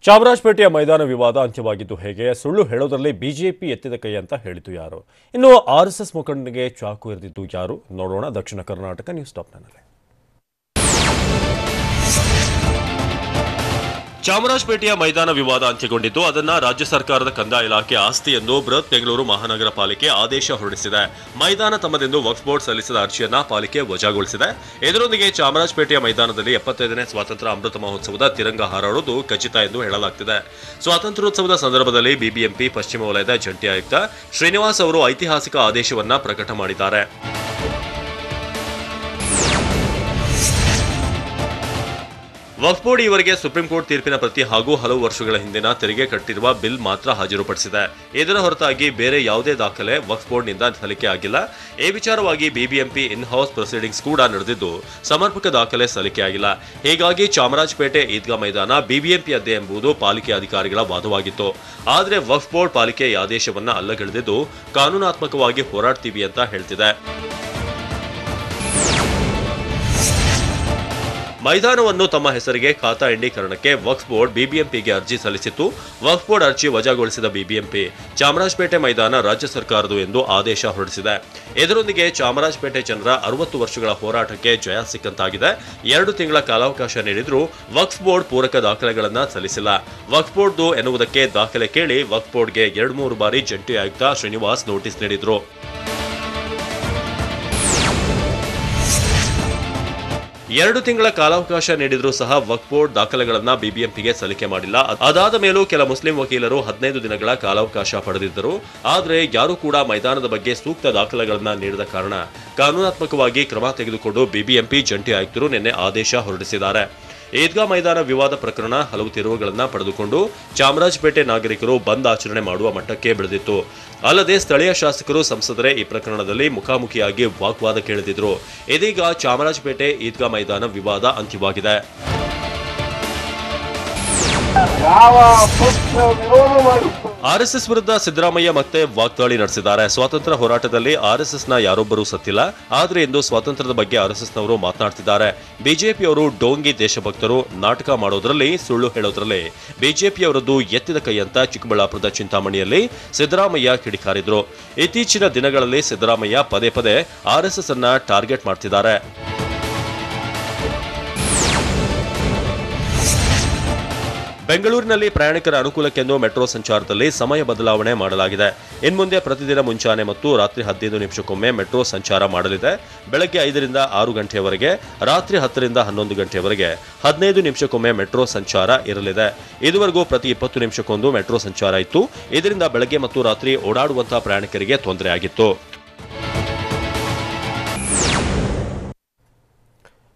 ಚಾಮರಾಜಪೇಟೆಯ ಮೈದಾನ ವಿವಾದ ಅಂತ್ಯವಾಗಿದ್ದು ಹೇಗೆ? ಸುಳ್ಳು ಹೇಳೋದ್ರಲ್ಲಿ ಬಿಜೆಪಿ ಎತ್ತಿದ ಕೈ ಅಂತ ಹೇಳಿದ್ದು ಯಾರು? ಇನ್ನು ಆರ್ಎಸ್ಎಸ್ ಮುಖಂಡನಿಗೆ ಚಾಕು ಎರೆದಿದ್ದು ಯಾರು? ನೋಡೋಣ ದಕ್ಷಿಣ ಕರ್ನಾಟಕ ನ್ಯೂಸ್ ಟಾಪ್ನಲ್ಲಿ. ಚಾಮರಾಜಪೇಟೆಯ ಮೈದಾನ ವಿವಾದ ಅಂತ್ಯಗೊಂಡಿದ್ದು ಅದನ್ನ ರಾಜ್ಯ ಸರ್ಕಾರದ ಕಂದಾಯ ಇಲಾಖೆ ಆಸ್ತಿ ಎಂದು ಬೃಹತ್ ಬೆಂಗಳೂರು ಮಹಾನಗರ ಪಾಲಿಕೆ ಆದೇಶ ಹೊರಡಿಸಿದೆ. ಮೈದಾನ ತಮ್ಮದೆಂದು ವಕ್ಫ್ ಬೋರ್ಡ್ ಸಲ್ಲಿಸಿದ ಅರ್ಜಿಯನ್ನ ಪಾಲಿಕೆ ವಜಾಗೊಳಿಸಿದೆ. ಇದರೊಂದಿಗೆ ಚಾಮರಾಜಪೇಟೆಯ ಮೈದಾನದಲ್ಲಿ 75ನೇ ಸ್ವಾತಂತ್ರ್ಯ ಅಮೃತ ಮಹೋತ್ಸವದ ತಿರಂಗ ಹಾರಾಡುವುದು ಖಚಿತ ಎಂದು ಹೇಳಲಾಗ್ತಿದೆ. ಸ್ವಾತಂತ್ರ್ಯೋತ್ಸವದ ಸಂದರ್ಭದಲ್ಲಿ ಬಿಬಿಎಂಪಿ ಪಶ್ಚಿಮ ವಲಯದ ಜಂಟಿ ಆಯುಕ್ತ ಶ್ರೀನಿವಾಸ್ ಅವರು ಐತಿಹಾಸಿಕ ಆದೇಶವನ್ನ ಪ್ರಕಟ ಮಾಡಿದ್ದಾರೆ. ವಕ್ಫ್ ಬೋರ್ಡ್ ಈವರೆಗೆ ಸುಪ್ರೀಂ ಕೋರ್ಟ್ ತೀರ್ಪಿನ ಪ್ರತಿ ಹಾಗೂ ಹಲವು ವರ್ಷಗಳ ಹಿಂದಿನ ತೆರಿಗೆ ಕಟ್ಟಿರುವ ಬಿಲ್ ಮಾತ್ರ ಹಾಜರುಪಡಿಸಿದೆ. ಇದರ ಹೊರತಾಗಿ ಬೇರೆ ಯಾವುದೇ ದಾಖಲೆ ವಕ್ಫ್ ಬೋರ್ಡ್ನಿಂದ ಸಲ್ಲಿಕೆ ಆಗಿಲ್ಲ. ಈ ವಿಚಾರವಾಗಿ ಬಿಬಿಎಂಪಿ ಇನ್ ಹೌಸ್ ಪ್ರೊಸೀಡಿಂಗ್ಸ್ ಕೂಡ ನಡೆದಿದ್ದು ಸಮರ್ಪಕ ದಾಖಲೆ ಸಲ್ಲಿಕೆಯಾಗಿಲ್ಲ. ಹೀಗಾಗಿ ಚಾಮರಾಜಪೇಟೆ ಈದ್ಗಾ ಮೈದಾನ ಬಿಬಿಎಂಪಿಯದ್ದೇ ಎಂಬುದು ಪಾಲಿಕೆ ಅಧಿಕಾರಿಗಳ ವಾದವಾಗಿತ್ತು. ಆದರೆ ವಕ್ಫ್ ಬೋರ್ಡ್ ಪಾಲಿಕೆ ಈ ಆದೇಶವನ್ನ ಅಲ್ಲಗಳೆದಿದ್ದು ಕಾನೂನಾತ್ಮಕವಾಗಿ ಹೋರಾಡ್ತೀವಿ ಅಂತ ಹೇಳ್ತಿದೆ. ಮೈದಾನವನ್ನು ತಮ್ಮ ಹೆಸರಿಗೆ ಖಾತಾ ಎಂಡೀಕರಣಕ್ಕೆ ವಕ್ಫ್ ಬೋರ್ಡ್ ಬಿಬಿಎಂಪಿಗೆ ಅರ್ಜಿ ಸಲ್ಲಿಸಿತ್ತು. ವಕ್ಫ್ ಬೋರ್ಡ್ ಅರ್ಜಿ ವಜಾಗೊಳಿಸಿದ ಬಿಬಿಎಂಪಿ ಚಾಮರಾಜಪೇಟೆ ಮೈದಾನ ರಾಜ್ಯ ಸರ್ಕಾರದು ಎಂದು ಆದೇಶ ಹೊರಡಿಸಿದೆ. ಇದರೊಂದಿಗೆ ಚಾಮರಾಜಪೇಟೆ ಜನರ 60 ವರ್ಷಗಳ ಹೋರಾಟಕ್ಕೆ ಜಯ ಸಿಕ್ಕಂತಾಗಿದೆ. 2 ತಿಂಗಳ ಕಾಲಾವಕಾಶ ನೀಡಿದ್ರೂ ವಕ್ಫ್ ಬೋರ್ಡ್ ಪೂರಕ ದಾಖಲೆಗಳನ್ನು ಸಲ್ಲಿಸಿಲ್ಲ. ವಕ್ಫ್ ಬೋರ್ಡ್ದು ಎನ್ನುವುದಕ್ಕೆ ದಾಖಲೆ ಕೇಳಿ ವಕ್ಫ್ ಬೋರ್ಡ್ಗೆ 2-3 ಬಾರಿ ಜಂಟಿ ಆಯುಕ್ತ ಶ್ರೀನಿವಾಸ್ ನೋಟಿಸ್ ನೀಡಿದ್ರು. 2 ತಿಂಗಳ ಕಾಲಾವಕಾಶ ನೀಡಿದ್ರೂ ಸಹ ವಕ್ಫ್ ಬೋರ್ಡ್ ದಾಖಲೆಗಳನ್ನ ಬಿಬಿಎಂಪಿಗೆ ಸಲ್ಲಿಕೆ ಮಾಡಿಲ್ಲ. ಅದಾದ ಮೇಲೂ ಕೆಲ ಮುಸ್ಲಿಂ ವಕೀಲರು 15 ದಿನಗಳ ಕಾಲಾವಕಾಶ ಪಡೆದಿದ್ದರು. ಆದರೆ ಯಾರೂ ಕೂಡ ಮೈದಾನದ ಬಗ್ಗೆ ಸೂಕ್ತ ದಾಖಲೆಗಳನ್ನ ನೀಡದ ಕಾರಣ ಕಾನೂನಾತ್ಮಕವಾಗಿ ಕ್ರಮ ತೆಗೆದುಕೊಂಡು ಬಿಬಿಎಂಪಿ ಜಂಟಿ ಆಯುಕ್ತರು ನಿನ್ನೆ ಆದೇಶ ಹೊರಡಿಸಿದ್ದಾರೆ. ಈದ್ಗಾ ಮೈದಾನ ವಿವಾದ ಪ್ರಕರಣ ಹಲವು ತಿರುವುಗಳನ್ನು ಪಡೆದುಕೊಂಡು ಚಾಮರಾಜಪೇಟೆ ನಾಗರಿಕರು ಬಂದ್ ಆಚರಣೆ ಮಾಡುವ ಮಟ್ಟಕ್ಕೆ ಬೆಳೆದಿತ್ತು. ಅಲ್ಲದೆ ಸ್ಥಳೀಯ ಶಾಸಕರು ಸಂಸದರೇ ಈ ಪ್ರಕರಣದಲ್ಲಿ ಮುಖಾಮುಖಿಯಾಗಿ ವಾಗ್ವಾದ ಕೇಳಿದ್ರು. ಇದೀಗ ಚಾಮರಾಜಪೇಟೆ ಈದ್ಗಾ ಮೈದಾನ ವಿವಾದ ಅಂತ್ಯವಾಗಿದೆ. ಆರ್ಎಸ್ಎಸ್ ವಿರುದ್ಧ ಸಿದ್ದರಾಮಯ್ಯ ಮತ್ತೆ ವಾಗ್ದಾಳಿ ನಡೆಸಿದ್ದಾರೆ. ಸ್ವಾತಂತ್ರ್ಯ ಹೋರಾಟದಲ್ಲಿ ಆರ್ಎಸ್ಎಸ್ನ ಯಾರೊಬ್ಬರೂ ಸತ್ತಿಲ್ಲ. ಆದರೆ ಇಂದು ಸ್ವಾತಂತ್ರ್ಯದ ಬಗ್ಗೆ ಆರ್ಎಸ್ಎಸ್ನವರು ಮಾತನಾಡ್ತಿದ್ದಾರೆ. ಬಿಜೆಪಿಯವರು ಡೋಂಗಿ ದೇಶಭಕ್ತರು, ನಾಟಕ ಮಾಡೋದ್ರಲ್ಲಿ, ಸುಳ್ಳು ಹೇಳೋದ್ರಲ್ಲಿ ಬಿಜೆಪಿಯವರದ್ದು ಎತ್ತಿದ ಕೈ ಅಂತ ಚಿಕ್ಕಬಳ್ಳಾಪುರದ ಚಿಂತಾಮಣಿಯಲ್ಲಿ ಸಿದ್ದರಾಮಯ್ಯ ಕಿಡಿಕಾರಿದ್ರು. ಇತ್ತೀಚಿನ ದಿನಗಳಲ್ಲಿ ಸಿದ್ದರಾಮಯ್ಯ ಪದೇ ಪದೇ ಆರ್ಎಸ್ಎಸ್ ಅನ್ನ ಟಾರ್ಗೆಟ್ ಮಾಡ್ತಿದ್ದಾರೆ. ಬೆಂಗಳೂರಿನಲ್ಲಿ ಪ್ರಯಾಣಿಕರ ಅನುಕೂಲಕ್ಕೆಂದು ಮೆಟ್ರೋ ಸಂಚಾರದಲ್ಲಿ ಸಮಯ ಬದಲಾವಣೆ ಮಾಡಲಾಗಿದೆ. ಇನ್ಮುಂದೆ ಪ್ರತಿದಿನ ಮುಂಚಾನೆ ಮತ್ತು ರಾತ್ರಿ 15 ನಿಮಿಷಕ್ಕೊಮ್ಮೆ ಮೆಟ್ರೋ ಸಂಚಾರ ಮಾಡಲಿದೆ. ಬೆಳಗ್ಗೆ 5ರಿಂದ 6 ಗಂಟೆಯವರೆಗೆ, ರಾತ್ರಿ 10ರಿಂದ 11 ಗಂಟೆಯವರೆಗೆ 15 ನಿಮಿಷಕ್ಕೊಮ್ಮೆ ಮೆಟ್ರೋ ಸಂಚಾರ ಇರಲಿದೆ. ಇದುವರೆಗೂ ಪ್ರತಿ 20 ನಿಮಿಷಕ್ಕೊಂದು ಮೆಟ್ರೋ ಸಂಚಾರ ಇತ್ತು. ಇದರಿಂದ ಬೆಳಗ್ಗೆ ಮತ್ತು ರಾತ್ರಿ ಓಡಾಡುವಂತಹ ಪ್ರಯಾಣಿಕರಿಗೆ ತೊಂದರೆಯಾಗಿತ್ತು.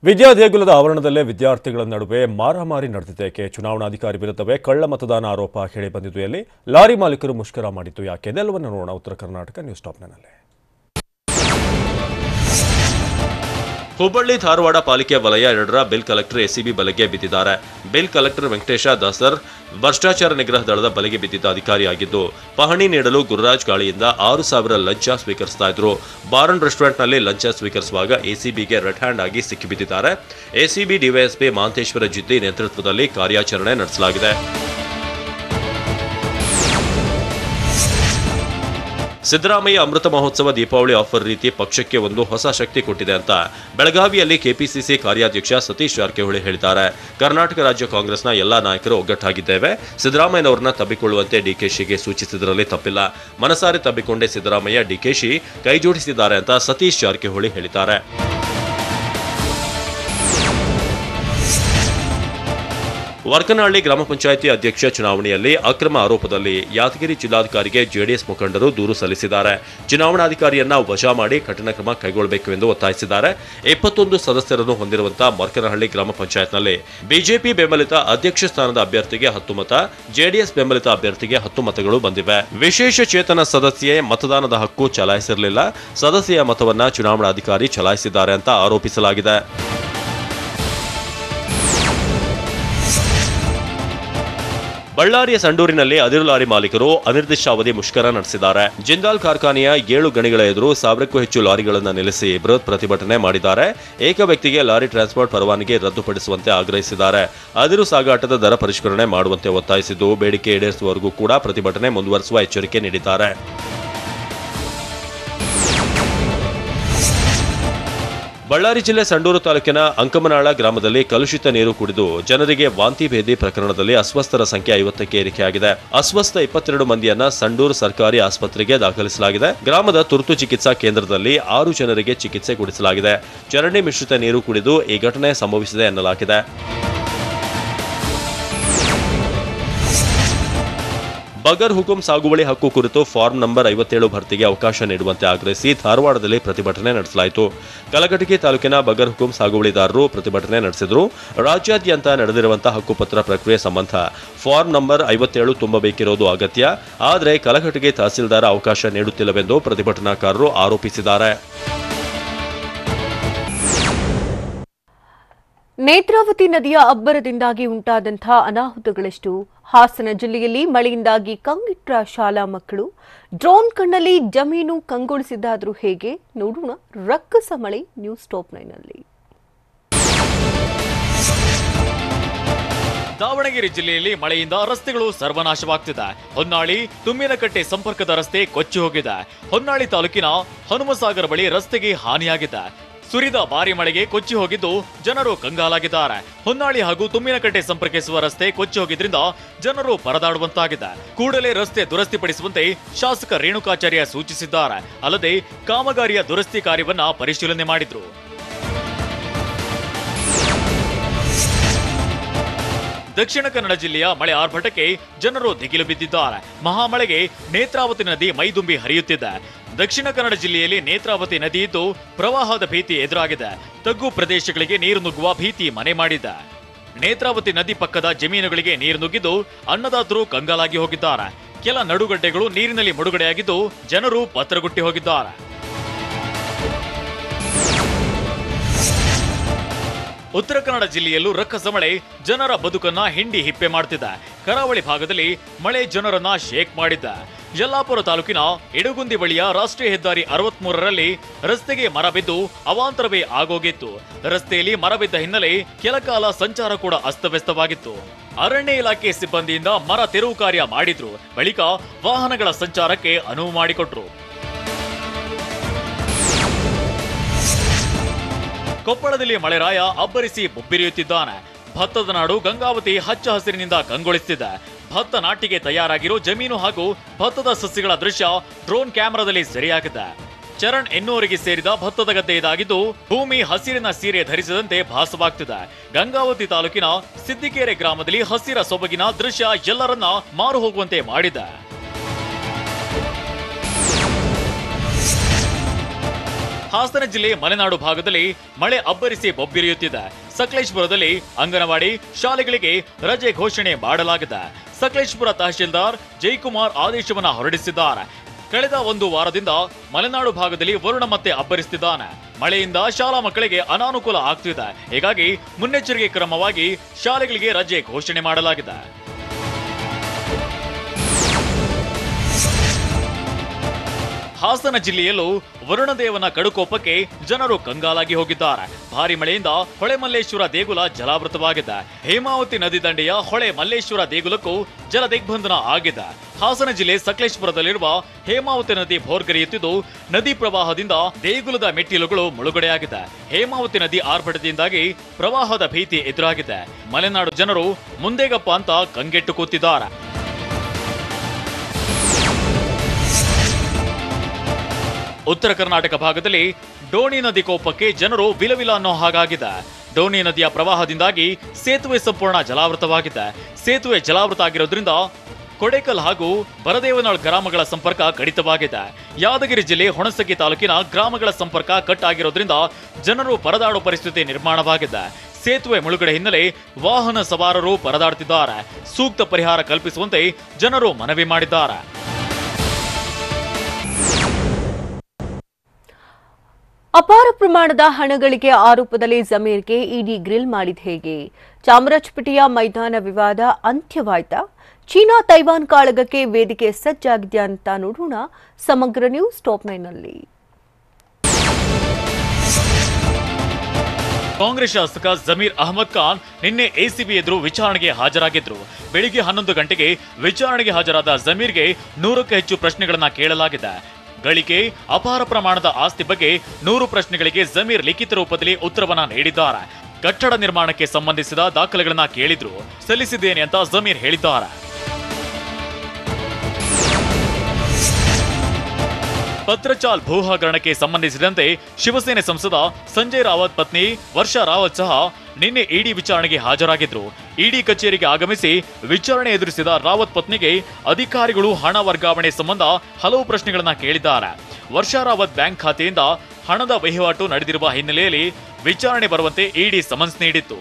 ವಿದ್ಯಾ ದೇಗುಲದ ಆವರಣದಲ್ಲೇ ವಿದ್ಯಾರ್ಥಿಗಳ ನಡುವೆ ಮಾರಾಮಾರಿ ನಡೆದಿದ್ದೇಕೆ? ಚುನಾವಣಾಧಿಕಾರಿ ವಿರುದ್ಧವೇ ಕಳ್ಳ ಮತದಾನ ಆರೋಪ ಕೇಳಿ ಬಂದಿದ್ದು ಎಲ್ಲಿ? ಲಾರಿ ಮಾಲೀಕರು ಮುಷ್ಕರ ಮಾಡಿದ್ದು ಯಾಕೆ? ಇದೆಲ್ಲವನ್ನು ನೋಡೋಣ ಉತ್ತರ ಕರ್ನಾಟಕ ನ್ಯೂಸ್ ಟಾಪ್ನಲ್ಲಿ. ಹುಬ್ಬಳ್ಳಿ ಧಾರವಾಡ ಪಾಲಿಕೆ ವಲಯ 2ರ ಬಿಲ್ ಕಲೆಕ್ಟರ್ ಎಸಿಬಿ ಬಲೆಗೆ ಬಿದ್ದಿದ್ದಾರೆ. ಬಿಲ್ ಕಲೆಕ್ಟರ್ ವೆಂಕಟೇಶ ದಾಸರ್ ಭ್ರಷ್ಟಾಚಾರ ನಿಗ್ರಹ ದಳದ ಬಲೆಗೆ ಬಿದ್ದಿದ್ದ ಅಧಿಕಾರಿಯಾಗಿದ್ದು, ಪಹಣಿ ನೀಡಲು ಗುರುರಾಜ್ ಗಾಳಿಯಿಂದ 6,000 ಲಂಚ ಸ್ವೀಕರಿಸ್ತಾ ಇದ್ರು. ಬಾರ್ ಅಂಡ್ ರೆಸ್ಟೋರೆಂಟ್ನಲ್ಲಿ ಲಂಚ ಸ್ವೀಕರಿಸುವಾಗ ಎಸಿಬಿಗೆ ರೆಡ್ ಹ್ಯಾಂಡ್ ಆಗಿ ಸಿಕ್ಕಿಬಿದ್ದಿದ್ದಾರೆ. ಎಸಿಬಿ ಡಿವೈಎಸ್ಪಿ ಮಹಾಂತೇಶ್ವರ ಜಿದ್ದಿ ನೇತೃತ್ವದಲ್ಲಿ ಕಾರ್ಯಾಚರಣೆ ನಡೆಸಲಾಗಿದೆ. ಸಿದ್ದರಾಮಯ್ಯ ಅಮೃತ ಮಹೋತ್ಸವ ದೀಪಾವಳಿ ಆಫರ್ ರೀತಿ ಪಕ್ಷಕ್ಕೆ ಒಂದು ಹೊಸ ಶಕ್ತಿ ಕೊಟ್ಟಿದೆ ಅಂತ ಬೆಳಗಾವಿಯಲ್ಲಿ ಕೆಪಿಸಿಸಿ ಕಾರ್ಯಾಧ್ಯಕ್ಷ ಸತೀಶ್ ಜಾರಕಿಹೊಳಿ ಹೇಳಿದ್ದಾರೆ. ಕರ್ನಾಟಕ ರಾಜ್ಯ ಕಾಂಗ್ರೆಸ್ನ ಎಲ್ಲಾ ನಾಯಕರು ಒಗ್ಗಟ್ಟಾಗಿದ್ದೇವೆ. ಸಿದ್ದರಾಮಯ್ಯನವರನ್ನ ತಬ್ಬಿಕೊಳ್ಳುವಂತೆ ಡಿಕೆಶಿಗೆ ಸೂಚಿಸಿದರಲ್ಲಿ ತಪ್ಪಿಲ್ಲ. ಮನಸಾರೆ ತಬ್ಬಿಕೊಂಡೇ ಸಿದ್ದರಾಮಯ್ಯ ಡಿಕೆಶಿ ಕೈಜೋಡಿಸಿದ್ದಾರೆ ಅಂತ ಸತೀಶ್ ಜಾರಕಿಹೊಳಿ ಹೇಳಿದ್ದಾರೆ. ವರ್ಕನಹಳ್ಳಿ ಗ್ರಾಮ ಪಂಚಾಯಿತಿ ಅಧ್ಯಕ್ಷ ಚುನಾವಣೆಯಲ್ಲಿ ಅಕ್ರಮ ಆರೋಪದಲ್ಲಿ ಯಾದಗಿರಿ ಜಿಲ್ಲಾಧಿಕಾರಿಗೆ ಜೆಡಿಎಸ್ ಮುಖಂಡರು ದೂರು ಸಲ್ಲಿಸಿದ್ದಾರೆ. ಚುನಾವಣಾಧಿಕಾರಿಯನ್ನ ವಜಾ ಮಾಡಿ ಕಠಿಣ ಕ್ರಮ ಕೈಗೊಳ್ಳಬೇಕು ಎಂದು ಒತ್ತಾಯಿಸಿದ್ದಾರೆ. 21 ಸದಸ್ಯರನ್ನು ಹೊಂದಿರುವಂತಹ ವರ್ಕನಹಳ್ಳಿ ಗ್ರಾಮ ಪಂಚಾಯತ್ನಲ್ಲಿ ಬಿಜೆಪಿ ಬೆಂಬಲಿತ ಅಧ್ಯಕ್ಷ ಸ್ಥಾನದ ಅಭ್ಯರ್ಥಿಗೆ 10 ಮತ, ಜೆಡಿಎಸ್ ಬೆಂಬಲಿತ ಅಭ್ಯರ್ಥಿಗೆ 10 ಮತಗಳು ಬಂದಿವೆ. ವಿಶೇಷ ಚೇತನ ಸದಸ್ಯೆ ಮತದಾನದ ಹಕ್ಕು ಚಲಾಯಿಸಿರಲಿಲ್ಲ. ಸದಸ್ಯೆಯ ಮತವನ್ನ ಚುನಾವಣಾಧಿಕಾರಿ ಚಲಾಯಿಸಿದ್ದಾರೆ ಅಂತ ಆರೋಪಿಸಲಾಗಿದೆ. ಬಳ್ಳಾರಿಯ ಸಂಡೂರಿನಲ್ಲಿ ಅದಿರು ಲಾರಿ ಮಾಲೀಕರು ಅನಿರ್ದಿಷ್ಟಾವಧಿ ಮುಷ್ಕರ ನಡೆಸಿದ್ದಾರೆ. ಜಿಂದಾಲ್ ಕಾರ್ಖಾನೆಯ 7 ಗಣಿಗಳ ಎದುರು 1000ಕ್ಕೂ ಹೆಚ್ಚು ಲಾರಿಗಳನ್ನು ನಿಲ್ಲಿಸಿ ಬೃಹತ್ ಪ್ರತಿಭಟನೆ ಮಾಡಿದ್ದಾರೆ. ಏಕ ವ್ಯಕ್ತಿಗೆ ಲಾರಿ ಟ್ರಾನ್ಸ್ಪೋರ್ಟ್ ಪರವಾನಗಿ ರದ್ದುಪಡಿಸುವಂತೆ ಆಗ್ರಹಿಸಿದ್ದಾರೆ. ಅದಿರು ಸಾಗಾಟದ ದರ ಪರಿಷ್ಕರಣೆ ಮಾಡುವಂತೆ ಒತ್ತಾಯಿಸಿದ್ದು, ಬೇಡಿಕೆ ಈಡೇರಿಸುವವರೆಗೂ ಕೂಡ ಪ್ರತಿಭಟನೆ ಮುಂದುವರಿಸುವ ಎಚ್ಚರಿಕೆ ನೀಡಿದ್ದಾರೆ. ಬಳ್ಳಾರಿ ಜಿಲ್ಲೆ ಸಂಡೂರು ತಾಲೂಕಿನ ಅಂಕಮನಾಳ ಗ್ರಾಮದಲ್ಲಿ ಕಲುಷಿತ ನೀರು ಕುಡಿದು ಜನರಿಗೆ ವಾಂತಿ ಭೇದಿ ಪ್ರಕರಣದಲ್ಲಿ ಅಸ್ವಸ್ಥರ ಸಂಖ್ಯೆ 50ಕ್ಕೆ ಏರಿಕೆಯಾಗಿದೆ. ಅಸ್ವಸ್ಥ 22 ಮಂದಿಯನ್ನ ಸಂಡೂರು ಸರ್ಕಾರಿ ಆಸ್ಪತ್ರೆಗೆ ದಾಖಲಿಸಲಾಗಿದೆ. ಗ್ರಾಮದ ತುರ್ತು ಚಿಕಿತ್ಸಾ ಕೇಂದ್ರದಲ್ಲಿ 6 ಜನರಿಗೆ ಚಿಕಿತ್ಸೆ ಕೊಡಿಸಲಾಗಿದೆ. ಚರಂಡಿ ಮಿಶ್ರಿತ ನೀರು ಕುಡಿದು ಈ ಘಟನೆ ಸಂಭವಿಸಿದೆ ಎನ್ನಲಾಗಿದೆ. ಬಗರ್ ಹುಕುಂ ಸಾಗುವಳಿ ಹಕ್ಕು ಕುರಿತು ಫಾರ್ಮ್ ನಂಬರ್ 57 ಭರ್ತಿಗೆ ಅವಕಾಶ ನೀಡುವಂತೆ ಆಗ್ರಹಿಸಿ ಧಾರವಾಡದಲ್ಲಿ ಪ್ರತಿಭಟನೆ ನಡೆಸಲಾಯಿತು. ಕಲಘಟಗಿ ತಾಲೂಕಿನ ಬಗರ್ ಹುಕುಂ ಸಾಗುವಳಿದಾರರು ಪ್ರತಿಭಟನೆ ನಡೆಸಿದರು. ರಾಜ್ಯಾದ್ಯಂತ ನಡೆದಿರುವಂತಹ ಹಕ್ಕುಪತ್ರ ಪ್ರಕ್ರಿಯೆ ಸಂಬಂಧ ಫಾರ್ಮ್ ನಂಬರ್ 57 ತುಂಬಬೇಕಿರೋದು ಅಗತ್ಯ. ಆದರೆ ಕಲಘಟಗಿ ತಹಸೀಲ್ದಾರ್ ಅವಕಾಶ ನೀಡುತ್ತಿಲ್ಲವೆಂದು ಪ್ರತಿಭಟನಾಕಾರರು ಆರೋಪಿಸಿದ್ದಾರೆ. ನೇತ್ರಾವತಿ ನದಿಯ ಅಬ್ಬರದಿಂದಾಗಿ ಉಂಟಾದಂತಹ ಅನಾಹುತಗಳೆಷ್ಟು? ಹಾಸನ ಜಿಲ್ಲೆಯಲ್ಲಿ ಮಳೆಯಿಂದಾಗಿ ಕಂಗೆಟ್ಟ ಶಾಲಾ ಮಕ್ಕಳು. ಡ್ರೋನ್ ಕಣ್ಣಲ್ಲಿ ಜಮೀನು ಕಂಗೊಳಿಸಿದ್ದಾದ್ರೂ ಹೇಗೆ? ನೋಡೋಣ ರಕ್ಕಸ ಮಳೆ ನ್ಯೂಸ್ ಟಾಪ್ 9ನಲ್ಲಿ. ದಾವಣಗೆರೆ ಜಿಲ್ಲೆಯಲ್ಲಿ ಮಳೆಯಿಂದ ರಸ್ತೆಗಳು ಸರ್ವನಾಶವಾಗ್ತಿದೆ. ಹೊನ್ನಾಳಿ ತುಮ್ಮಿನಕಟ್ಟೆ ಸಂಪರ್ಕದ ರಸ್ತೆ ಕೊಚ್ಚಿ ಹೋಗಿದೆ. ಹೊನ್ನಾಳಿ ತಾಲೂಕಿನ ಹನುಮಸಾಗರ ಬಳಿ ರಸ್ತೆಗೆ ಹಾನಿಯಾಗಿದೆ. ಸುರಿದ ಭಾರಿ ಮಳೆಗೆ ಕೊಚ್ಚಿ ಹೋಗಿದ್ದು ಜನರು ಕಂಗಾಲಾಗಿದ್ದಾರೆ. ಹೊನ್ನಾಳಿ ಹಾಗೂ ತುಮ್ಮಿನಕಟ್ಟೆ ಸಂಪರ್ಕಿಸುವ ರಸ್ತೆ ಕೊಚ್ಚಿ ಹೋಗಿದ್ರಿಂದ ಜನರು ಪರದಾಡುವಂತಾಗಿದೆ. ಕೂಡಲೇ ರಸ್ತೆ ದುರಸ್ತಿಪಡಿಸುವಂತೆ ಶಾಸಕ ರೇಣುಕಾಚಾರ್ಯ ಸೂಚಿಸಿದ್ದಾರೆ. ಅಲ್ಲದೆ ಕಾಮಗಾರಿಯ ದುರಸ್ತಿ ಕಾರ್ಯವನ್ನ ಪರಿಶೀಲನೆ ಮಾಡಿದ್ರು. ದಕ್ಷಿಣ ಕನ್ನಡ ಜಿಲ್ಲೆಯ ಮಳೆ ಆರ್ಭಟಕ್ಕೆ ಜನರು ದಿಗಿಲು ಬಿದ್ದಿದ್ದಾರೆ. ಮಹಾಮಳೆಗೆ ನೇತ್ರಾವತಿ ನದಿ ಮೈದುಂಬಿ ಹರಿಯುತ್ತಿದೆ. ದಕ್ಷಿಣ ಕನ್ನಡ ಜಿಲ್ಲೆಯಲ್ಲಿ ನೇತ್ರಾವತಿ ನದಿ ಇದ್ದು ಪ್ರವಾಹದ ಭೀತಿ ಎದುರಾಗಿದೆ. ತಗ್ಗು ಪ್ರದೇಶಗಳಿಗೆ ನೀರು ನುಗ್ಗುವ ಭೀತಿ ಮನೆ ಮಾಡಿದೆ. ನೇತ್ರಾವತಿ ನದಿ ಪಕ್ಕದ ಜಮೀನುಗಳಿಗೆ ನೀರು ನುಗ್ಗಿದ್ದು ಅನ್ನದಾತರು ಕಂಗಾಲಾಗಿ ಹೋಗಿದ್ದಾರೆ. ಕೆಲ ನಡುಗಡ್ಡೆಗಳು ನೀರಿನಲ್ಲಿ ಮುಳುಗಡೆಯಾಗಿದ್ದು ಜನರು ಪತ್ರಗುಟ್ಟಿ ಹೋಗಿದ್ದಾರೆ. ಉತ್ತರ ಕನ್ನಡ ಜಿಲ್ಲೆಯಲ್ಲೂ ರಕ್ಕಸ ಮಳೆ ಜನರ ಬದುಕನ್ನ ಹಿಂಡಿ ಹಿಪ್ಪೆ ಮಾಡ್ತಿದೆ. ಕರಾವಳಿ ಭಾಗದಲ್ಲಿ ಮಳೆ ಜನರನ್ನ ಶೇಕ್ ಮಾಡಿದ್ದ. ಯಲ್ಲಾಪುರ ತಾಲೂಕಿನ ಇಡಗುಂದಿ ಬಳಿಯ ರಾಷ್ಟ್ರೀಯ ಹೆದ್ದಾರಿ 63ರಲ್ಲಿ ರಸ್ತೆಗೆ ಮರ ಬಿದ್ದು ಅವಾಂತರವೇ ಆಗೋಗಿತ್ತು. ರಸ್ತೆಯಲ್ಲಿ ಮರ ಬಿದ್ದ ಹಿನ್ನೆಲೆ ಕೆಲ ಕಾಲ ಸಂಚಾರ ಕೂಡ ಅಸ್ತವ್ಯಸ್ತವಾಗಿತ್ತು. ಅರಣ್ಯ ಇಲಾಖೆ ಸಿಬ್ಬಂದಿಯಿಂದ ಮರ ತೆರವು ಕಾರ್ಯ ಮಾಡಿದ್ರು. ಬಳಿಕ ವಾಹನಗಳ ಸಂಚಾರಕ್ಕೆ ಅನುವು ಮಾಡಿಕೊಟ್ರು. ಕೊಪ್ಪಳದಲ್ಲಿ ಮಳೆರಾಯ ಅಬ್ಬರಿಸಿ ಬೊಬ್ಬಿರಿಯುತ್ತಿದ್ದಾನೆ. ಭತ್ತದ ನಾಡು ಗಂಗಾವತಿ ಹಚ್ಚ ಹಸಿರಿನಿಂದ ಕಂಗೊಳಿಸುತ್ತಿದೆ. ಭತ್ತ ನಾಟಿಗೆ ತಯಾರಾಗಿರೋ ಜಮೀನು ಹಾಗೂ ಭತ್ತದ ಸಸ್ಯಗಳ ದೃಶ್ಯ ಡ್ರೋನ್ ಕ್ಯಾಮೆರಾದಲ್ಲಿ ಸೆರೆಯಾಗಿದೆ. ಚರಣ್ ಎನ್ನುವರಿಗೆ ಸೇರಿದ ಭತ್ತದ ಗದ್ದೆ ಇದಾಗಿದ್ದು ಭೂಮಿ ಹಸಿರಿನ ಸೀರೆ ಧರಿಸಿದಂತೆ ಭಾಸವಾಗ್ತಿದೆ. ಗಂಗಾವತಿ ತಾಲೂಕಿನ ಸಿದ್ದಿಕೆರೆ ಗ್ರಾಮದಲ್ಲಿ ಹಸಿರ ಸೊಬಗಿನ ದೃಶ್ಯ ಎಲ್ಲರನ್ನ ಮಾರು ಹೋಗುವಂತೆ ಮಾಡಿದೆ. ಹಾಸನ ಜಿಲ್ಲೆ ಮಲೆನಾಡು ಭಾಗದಲ್ಲಿ ಮಳೆ ಅಬ್ಬರಿಸಿ ಬೊಬ್ಬಿರಿಯುತ್ತಿದೆ. ಸಕಲೇಶಪುರದಲ್ಲಿ ಅಂಗನವಾಡಿ ಶಾಲೆಗಳಿಗೆ ರಜೆ ಘೋಷಣೆ ಮಾಡಲಾಗಿದೆ. ಸಕಲೇಶಪುರ ತಹಶೀಲ್ದಾರ್ ಜಯಕುಮಾರ್ ಆದೇಶವನ್ನ ಹೊರಡಿಸಿದ್ದಾರೆ. ಕಳೆದ 1 ವಾರದಿಂದ ಮಲೆನಾಡು ಭಾಗದಲ್ಲಿ ವರುಣ ಮತ್ತೆ ಅಬ್ಬರಿಸುತ್ತಿದ್ದಾನೆ. ಮಳೆಯಿಂದ ಶಾಲಾ ಮಕ್ಕಳಿಗೆ ಅನಾನುಕೂಲ ಆಗ್ತಿದೆ. ಹೀಗಾಗಿ ಮುನ್ನೆಚ್ಚರಿಕೆ ಕ್ರಮವಾಗಿ ಶಾಲೆಗಳಿಗೆ ರಜೆ ಘೋಷಣೆ ಮಾಡಲಾಗಿದೆ. ಹಾಸನ ಜಿಲ್ಲೆಯಲ್ಲೂ ವರುಣದೇವನ ಕಡುಕೋಪಕ್ಕೆ ಜನರು ಕಂಗಾಲಾಗಿ ಹೋಗಿದ್ದಾರೆ. ಭಾರಿ ಮಳೆಯಿಂದ ಹೊಳೆ ಮಲ್ಲೇಶ್ವರ ದೇಗುಲ ಜಲಾವೃತವಾಗಿದೆ. ಹೇಮಾವತಿ ನದಿ ದಂಡೆಯ ಹೊಳೆ ಮಲ್ಲೇಶ್ವರ ದೇಗುಲಕ್ಕೂ ಜಲ ದಿಗ್ಬಂಧನ ಆಗಿದೆ. ಹಾಸನ ಜಿಲ್ಲೆ ಸಕಲೇಶಪುರದಲ್ಲಿರುವ ಹೇಮಾವತಿ ನದಿ ಭೋರ್ಗರೆಯುತ್ತಿದ್ದು ನದಿ ಪ್ರವಾಹದಿಂದ ದೇಗುಲದ ಮೆಟ್ಟಿಲುಗಳು ಮುಳುಗಡೆಯಾಗಿದೆ. ಹೇಮಾವತಿ ನದಿ ಆರ್ಭಟದಿಂದಾಗಿ ಪ್ರವಾಹದ ಭೀತಿ ಎದುರಾಗಿದೆ. ಮಲೆನಾಡು ಜನರು ಮುಂದೇಗಪ್ಪ ಅಂತ ಕಂಗೆಟ್ಟು ಕೂತಿದ್ದಾರೆ. ಉತ್ತರ ಕರ್ನಾಟಕ ಭಾಗದಲ್ಲಿ ಡೋಣಿ ನದಿ ಕೋಪಕ್ಕೆ ಜನರು ವಿಲವಿಲ ಅನ್ನೋ ಹಾಗಾಗಿದೆ. ಡೋನಿ ನದಿಯ ಪ್ರವಾಹದಿಂದಾಗಿ ಸೇತುವೆ ಸಂಪೂರ್ಣ ಜಲಾವೃತವಾಗಿದೆ. ಸೇತುವೆ ಜಲಾವೃತ ಆಗಿರೋದ್ರಿಂದ ಕೊಡೇಕಲ್ ಹಾಗೂ ಬರದೇವನಾಳ್ ಗ್ರಾಮಗಳ ಸಂಪರ್ಕ ಕಡಿತವಾಗಿದೆ. ಯಾದಗಿರಿ ಜಿಲ್ಲೆ ಹುಣಸಗಿ ತಾಲೂಕಿನ ಗ್ರಾಮಗಳ ಸಂಪರ್ಕ ಕಟ್ ಆಗಿರೋದ್ರಿಂದ ಜನರು ಪರದಾಡೋ ಪರಿಸ್ಥಿತಿ ನಿರ್ಮಾಣವಾಗಿದೆ. ಸೇತುವೆ ಮುಳುಗಡೆ ಹಿನ್ನೆಲೆ ವಾಹನ ಸವಾರರು ಪರದಾಡುತ್ತಿದ್ದಾರೆ. ಸೂಕ್ತ ಪರಿಹಾರ ಕಲ್ಪಿಸುವಂತೆ ಜನರು ಮನವಿ ಮಾಡಿದ್ದಾರೆ. ಅಪಾರ ಪ್ರಮಾಣದ ಹಣಗಳಿಕೆ ಆರೋಪದಲ್ಲಿ ಜಮೀರ್ಗೆ ಇಡಿ ಗ್ರಿಲ್ ಮಾಡಿದ ಹೇಗೆ? ಚಾಮರಾಜಪೇಟೆಯ ಮೈದಾನ ವಿವಾದ ಅಂತ್ಯವಾಯ್ತಾ? ಚೀನಾ ತೈವಾನ್ ಕಾಳಗಕ್ಕೆ ವೇದಿಕೆ ಸಜ್ಜಾಗಿದೆಯಾ ಅಂತ ನೋಡೋಣ ಸಮಗ್ರ ನ್ಯೂಸ್ ಟಾಪ್ 9 ನಲ್ಲಿ. ಕಾಂಗ್ರೆಸ್ ಶಾಸಕ ಜಮೀರ್ ಅಹಮದ್ ಖಾನ್ ನಿನ್ನೆ ಎಸಿಬಿ ಎದುರು ವಿಚಾರಣೆಗೆ ಹಾಜರಾಗಿದ್ರು. ಬೆಳಿಗ್ಗೆ 11 ಗಂಟೆಗೆ ವಿಚಾರಣೆಗೆ ಹಾಜರಾದ ಜಮೀರ್ಗೆ 100ಕ್ಕೂ ಹೆಚ್ಚು ಪ್ರಶ್ನೆಗಳನ್ನ ಕೇಳಲಾಗಿದೆ. ಗಳಿಕೆ, ಅಪಾರ ಪ್ರಮಾಣದ ಆಸ್ತಿ ಬಗ್ಗೆ 100 ಪ್ರಶ್ನೆಗಳಿಗೆ ಜಮೀರ್ ಲಿಖಿತ ರೂಪದಲ್ಲಿ ಉತ್ತರವನ್ನ ನೀಡಿದ್ದಾರೆ. ಕಟ್ಟಡ ನಿರ್ಮಾಣಕ್ಕೆ ಸಂಬಂಧಿಸಿದ ದಾಖಲೆಗಳನ್ನ ಕೇಳಿದ್ರು, ಸಲ್ಲಿಸಿದ್ದೇನೆ ಅಂತ ಜಮೀರ್ ಹೇಳಿದ್ದಾರೆ. ಪತ್ರಚಾಲ್ ಭೂ ಹಗರಣಕ್ಕೆ ಸಂಬಂಧಿಸಿದಂತೆ ಶಿವಸೇನೆ ಸಂಸದ ಸಂಜಯ್ ರಾವತ್ ಪತ್ನಿ ವರ್ಷಾ ರಾವತ್ ಸಹ ನಿನ್ನೆ ಇಡಿ ವಿಚಾರಣೆಗೆ ಹಾಜರಾಗಿದ್ರು. ಇಡಿ ಕಚೇರಿಗೆ ಆಗಮಿಸಿ ವಿಚಾರಣೆ ಎದುರಿಸಿದ ರಾವತ್ ಪತ್ನಿಗೆ ಅಧಿಕಾರಿಗಳು ಹಣ ವರ್ಗಾವಣೆ ಸಂಬಂಧ ಹಲವು ಪ್ರಶ್ನೆಗಳನ್ನ ಕೇಳಿದ್ದಾರೆ. ವರ್ಷಾ ರಾವತ್ ಬ್ಯಾಂಕ್ ಖಾತೆಯಿಂದ ಹಣದ ವಹಿವಾಟು ನಡೆದಿರುವ ಹಿನ್ನೆಲೆಯಲ್ಲಿ ವಿಚಾರಣೆ ಬರುವಂತೆ ಇಡಿ ಸಮನ್ಸ್ ನೀಡಿತ್ತು.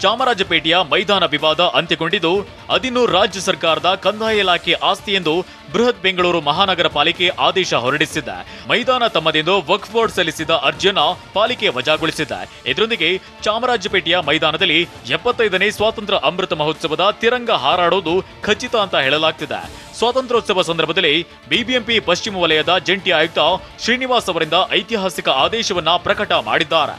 ಚಾಮರಾಜಪೇಟೆಯ ಮೈದಾನ ವಿವಾದ ಅಂತ್ಯಗೊಂಡಿದ್ದು, ಅದಿನ್ನೂ ರಾಜ್ಯ ಸರ್ಕಾರದ ಕಂದಾಯ ಇಲಾಖೆ ಆಸ್ತಿ ಎಂದು ಬೃಹತ್ ಬೆಂಗಳೂರು ಮಹಾನಗರ ಪಾಲಿಕೆ ಆದೇಶ ಹೊರಡಿಸಿದೆ. ಮೈದಾನ ತಮ್ಮದೆಂದು ವಕ್ಫ್ ಬೋರ್ಡ್ ಸಲ್ಲಿಸಿದ ಅರ್ಜಿಯನ್ನ ಪಾಲಿಕೆ ವಜಾಗೊಳಿಸಿದೆ. ಇದರೊಂದಿಗೆ ಚಾಮರಾಜಪೇಟೆಯ ಮೈದಾನದಲ್ಲಿ 75ನೇ ಸ್ವಾತಂತ್ರ್ಯ ಅಮೃತ ಮಹೋತ್ಸವದ ತಿರಂಗ ಹಾರಾಡೋದು ಖಚಿತ ಅಂತ ಹೇಳಲಾಗ್ತಿದೆ. ಸ್ವಾತಂತ್ರ್ಯೋತ್ಸವ ಸಂದರ್ಭದಲ್ಲಿ ಬಿಬಿಎಂಪಿ ಪಶ್ಚಿಮ ವಲಯದ ಜಂಟಿ ಆಯುಕ್ತ ಶ್ರೀನಿವಾಸ್ ಅವರಿಂದ ಐತಿಹಾಸಿಕ ಆದೇಶವನ್ನ ಪ್ರಕಟ ಮಾಡಿದ್ದಾರೆ.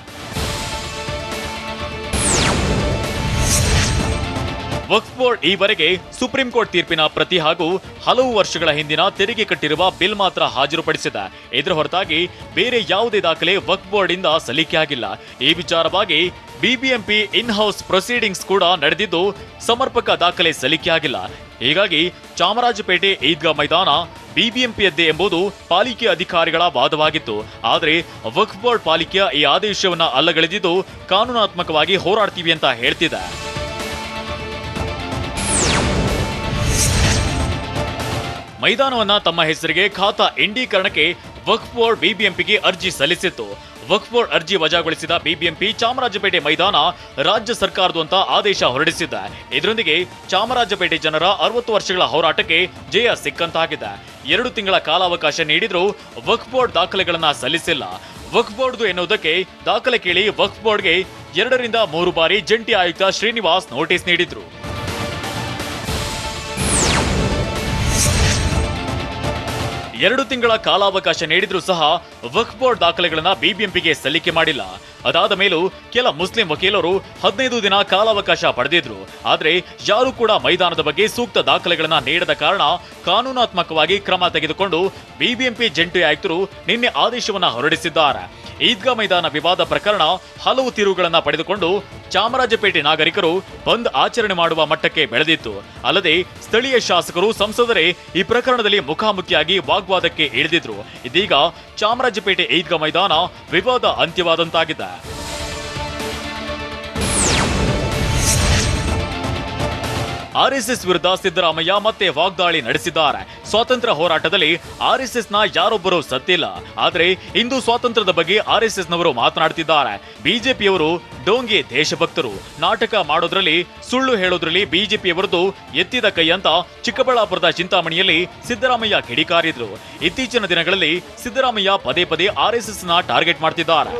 ವಕ್ಫ್ ಬೋರ್ಡ್ ಈವರೆಗೆ ಸುಪ್ರೀಂ ಕೋರ್ಟ್ ತೀರ್ಪಿನ ಪ್ರತಿ ಹಾಗೂ ಹಲವು ವರ್ಷಗಳ ಹಿಂದಿನ ತೆರಿಗೆ ಕಟ್ಟಿರುವ ಬಿಲ್ ಮಾತ್ರ ಹಾಜರುಪಡಿಸಿದೆ. ಇದರ ಹೊರತಾಗಿ ಬೇರೆ ಯಾವುದೇ ದಾಖಲೆ ವಕ್ಫ್ ಬೋರ್ಡ್ ಇಂದ ಸಲ್ಲಿಕೆಯಾಗಿಲ್ಲ. ಈ ವಿಚಾರವಾಗಿ ಬಿಬಿಎಂಪಿ ಇನ್ ಹೌಸ್ ಪ್ರೊಸೀಡಿಂಗ್ಸ್ ಕೂಡ ನಡೆದಿದ್ದು, ಸಮರ್ಪಕ ದಾಖಲೆ ಸಲ್ಲಿಕೆಯಾಗಿಲ್ಲ. ಹೀಗಾಗಿ ಚಾಮರಾಜಪೇಟೆ ಈದ್ಗಾ ಮೈದಾನ ಬಿಬಿಎಂಪಿಯದ್ದೇ ಎಂಬುದು ಪಾಲಿಕೆ ಅಧಿಕಾರಿಗಳ ವಾದವಾಗಿತ್ತು. ಆದರೆ ವಕ್ಫ್ ಬೋರ್ಡ್ ಪಾಲಿಕೆಯ ಈ ಆದೇಶವನ್ನ ಅಲ್ಲಗಳೆದಿದ್ದು ಕಾನೂನಾತ್ಮಕವಾಗಿ ಹೋರಾಡ್ತೀವಿ ಅಂತ ಹೇಳ್ತಿದೆ. ಮೈದಾನವನ್ನ ತಮ್ಮ ಹೆಸರಿಗೆ ಖಾತಾ ಇಂಡೀಕರಣಕ್ಕೆ ವಕ್ಫ್ ಬೋರ್ಡ್ ಬಿಬಿಎಂಪಿಗೆ ಅರ್ಜಿ ಸಲ್ಲಿಸಿತ್ತು. ವಕ್ಫ್ ಬೋರ್ಡ್ ಅರ್ಜಿ ವಜಾಗೊಳಿಸಿದ ಬಿಬಿಎಂಪಿ ಚಾಮರಾಜಪೇಟೆ ಮೈದಾನ ರಾಜ್ಯ ಸರ್ಕಾರದ್ದು ಅಂತ ಆದೇಶ ಹೊರಡಿಸಿದೆ. ಇದರೊಂದಿಗೆ ಚಾಮರಾಜಪೇಟೆ ಜನರ 60 ವರ್ಷಗಳ ಹೋರಾಟಕ್ಕೆ ಜಯ ಸಿಕ್ಕಂತಾಗಿದೆ. 2 ತಿಂಗಳ ಕಾಲಾವಕಾಶ ನೀಡಿದ್ರೂ ವಕ್ಫ್ ಬೋರ್ಡ್ ದಾಖಲೆಗಳನ್ನ ಸಲ್ಲಿಸಿಲ್ಲ. ವಕ್ಫ್ ಬೋರ್ಡ್ದು ಎನ್ನುವುದಕ್ಕೆ ದಾಖಲೆ ಕೇಳಿ ವಕ್ಫ್ ಬೋರ್ಡ್ಗೆ 2 ರಿಂದ 3 ಬಾರಿ ಜಂಟಿ ಆಯುಕ್ತ ಶ್ರೀನಿವಾಸ್ ನೋಟಿಸ್ ನೀಡಿದ್ರು. 2 ತಿಂಗಳ ಕಾಲಾವಕಾಶ ನೀಡಿದ್ರೂ ಸಹ ವಕ್ಫ್ ಬೋರ್ಡ್ ದಾಖಲೆಗಳನ್ನ ಬಿಬಿಎಂಪಿಗೆ ಸಲ್ಲಿಕೆ ಮಾಡಿಲ್ಲ. ಅದಾದ ಮೇಲೂ ಕೆಲ ಮುಸ್ಲಿಂ ವಕೀಲರು 15 ದಿನ ಕಾಲಾವಕಾಶ ಪಡೆದಿದ್ರು. ಆದ್ರೆ ಯಾರು ಕೂಡ ಮೈದಾನದ ಬಗ್ಗೆ ಸೂಕ್ತ ದಾಖಲೆಗಳನ್ನ ನೀಡದ ಕಾರಣ ಕಾನೂನಾತ್ಮಕವಾಗಿ ಕ್ರಮ ತೆಗೆದುಕೊಂಡು ಬಿಬಿಎಂಪಿ ಜಂಟಿ ಆಯುಕ್ತರು ನಿನ್ನೆ ಆದೇಶವನ್ನ ಹೊರಡಿಸಿದ್ದಾರೆ. ಈದ್ಗಾ ಮೈದಾನ ವಿವಾದ ಪ್ರಕರಣ ಹಲವು ತಿರುವುಗಳನ್ನ ಪಡೆದುಕೊಂಡು ಚಾಮರಾಜಪೇಟೆ ನಾಗರಿಕರು ಬಂದ್ ಆಚರಣೆ ಮಾಡುವ ಮಟ್ಟಕ್ಕೆ ಬೆಳೆದಿತ್ತು. ಅಲ್ಲದೆ ಸ್ಥಳೀಯ ಶಾಸಕರು, ಸಂಸದರೇ ಈ ಪ್ರಕರಣದಲ್ಲಿ ಮುಖಾಮುಖಿಯಾಗಿ ವಾಗ್ವಾದಕ್ಕೆ ಇಳಿದಿದ್ರು. ಇದೀಗ ಚಾಮರಾಜಪೇಟೆ ಈದ್ಗಾ ಮೈದಾನ ವಿವಾದ ಅಂತ್ಯವಾದಂತಾಗಿದೆ. ಆರ್ಎಸ್ಎಸ್ ವಿರುದ್ಧ ಸಿದ್ದರಾಮಯ್ಯ ಮತ್ತೆ ವಾಗ್ದಾಳಿ ನಡೆಸಿದ್ದಾರೆ. ಸ್ವಾತಂತ್ರ್ಯ ಹೋರಾಟದಲ್ಲಿ ಆರ್ಎಸ್ಎಸ್ನ ಯಾರೊಬ್ಬರೂ ಸತ್ತಿಲ್ಲ. ಆದರೆ ಇಂದು ಸ್ವಾತಂತ್ರ್ಯದ ಬಗ್ಗೆ ಆರ್ಎಸ್ಎಸ್ನವರು ಮಾತನಾಡ್ತಿದ್ದಾರೆ. ಬಿಜೆಪಿಯವರು ಡೋಂಗಿ ದೇಶಭಕ್ತರು, ನಾಟಕ ಮಾಡೋದ್ರಲ್ಲಿ, ಸುಳ್ಳು ಹೇಳೋದ್ರಲ್ಲಿ ಬಿಜೆಪಿಯವರದು ಎತ್ತಿದ ಕೈ ಅಂತ ಚಿಕ್ಕಬಳ್ಳಾಪುರದ ಚಿಂತಾಮಣಿಯಲ್ಲಿ ಸಿದ್ದರಾಮಯ್ಯ ಕಿಡಿಕಾರಿದ್ರು. ಇತ್ತೀಚಿನ ದಿನಗಳಲ್ಲಿ ಸಿದ್ದರಾಮಯ್ಯ ಪದೇ ಪದೇ ಆರ್ಎಸ್ಎಸ್ನ ಟಾರ್ಗೆಟ್ ಮಾಡ್ತಿದ್ದಾರೆ.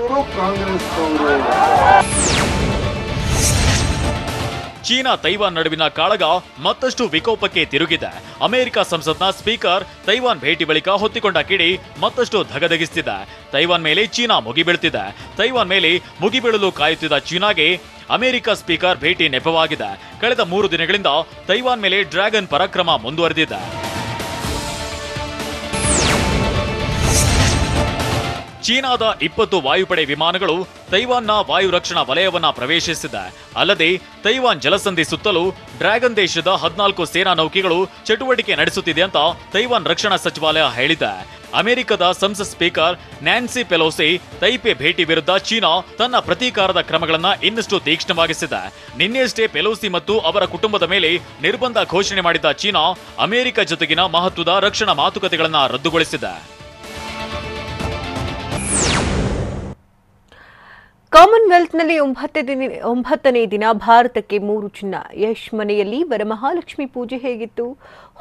ಚೀನಾ ತೈವಾನ್ ನಡುವಿನ ಕಾಳಗ ಮತ್ತಷ್ಟು ವಿಕೋಪಕ್ಕೆ ತಿರುಗಿದೆ. ಅಮೆರಿಕ ಸಂಸತ್ನ ಸ್ಪೀಕರ್ ತೈವಾನ್ ಭೇಟಿ ಬಳಿಕ ಹೊತ್ತಿಕೊಂಡ ಕಿಡಿ ಮತ್ತಷ್ಟು ಧಗಧಗಿಸುತ್ತಿದೆ. ತೈವಾನ್ ಮೇಲೆ ಚೀನಾ ಮುಗಿಬೀಳುತ್ತಿದೆ. ತೈವಾನ್ ಮೇಲೆ ಮುಗಿಬೀಳಲು ಕಾಯುತ್ತಿದ್ದ ಚೀನಾಗೆ ಅಮೆರಿಕ ಸ್ಪೀಕರ್ ಭೇಟಿ ನೆಪವಾಗಿದೆ. ಕಳೆದ 3 ದಿನಗಳಿಂದ ತೈವಾನ್ ಮೇಲೆ ಡ್ರ್ಯಾಗನ್ ಪರಾಕ್ರಮ ಮುಂದುವರೆದಿದೆ. ಚೀನಾದ 20 ವಾಯುಪಡೆ ವಿಮಾನಗಳು ತೈವಾನ್ನ ವಾಯು ರಕ್ಷಣಾ ವಲಯವನ್ನ ಪ್ರವೇಶಿಸಿದೆ. ಅಲ್ಲದೆ ತೈವಾನ್ ಜಲಸಂಧಿ ಸುತ್ತಲೂ ಡ್ರ್ಯಾಗನ್ ದೇಶದ 14 ಸೇನಾ ನೌಕೆಗಳು ಚಟುವಟಿಕೆ ನಡೆಸುತ್ತಿದೆ ಅಂತ ತೈವಾನ್ ರಕ್ಷಣಾ ಸಚಿವಾಲಯ ಹೇಳಿದೆ. ಅಮೆರಿಕದ ಸಂಸತ್ ಸ್ಪೀಕರ್ ನ್ಯಾನ್ಸಿ ಪೆಲೋಸಿ ತೈಪೆ ಭೇಟಿ ವಿರುದ್ಧ ಚೀನಾ ತನ್ನ ಪ್ರತೀಕಾರದ ಕ್ರಮಗಳನ್ನ ಇನ್ನಷ್ಟು ತೀಕ್ಷ್ಣವಾಗಿಸಿದೆ. ನಿನ್ನೆಯಷ್ಟೇ ಪೆಲೋಸಿ ಮತ್ತು ಅವರ ಕುಟುಂಬದ ಮೇಲೆ ನಿರ್ಬಂಧ ಘೋಷಣೆ ಮಾಡಿದ ಚೀನಾ ಅಮೆರಿಕ ಜೊತೆಗಿನ ಮಹತ್ವದ ರಕ್ಷಣಾ ಮಾತುಕತೆಗಳನ್ನ ರದ್ದುಗೊಳಿಸಿದೆ. ಕಾಮನ್ವೆಲ್ತ್ನಲ್ಲಿ 9ನೇ ದಿನ ಭಾರತಕ್ಕೆ 3 ಚಿನ್ನ. ಯಶ್ ಮನೆಯಲ್ಲಿ ವರಮಹಾಲಕ್ಷ್ಮಿ ಪೂಜೆ ಹೇಗಿತ್ತು?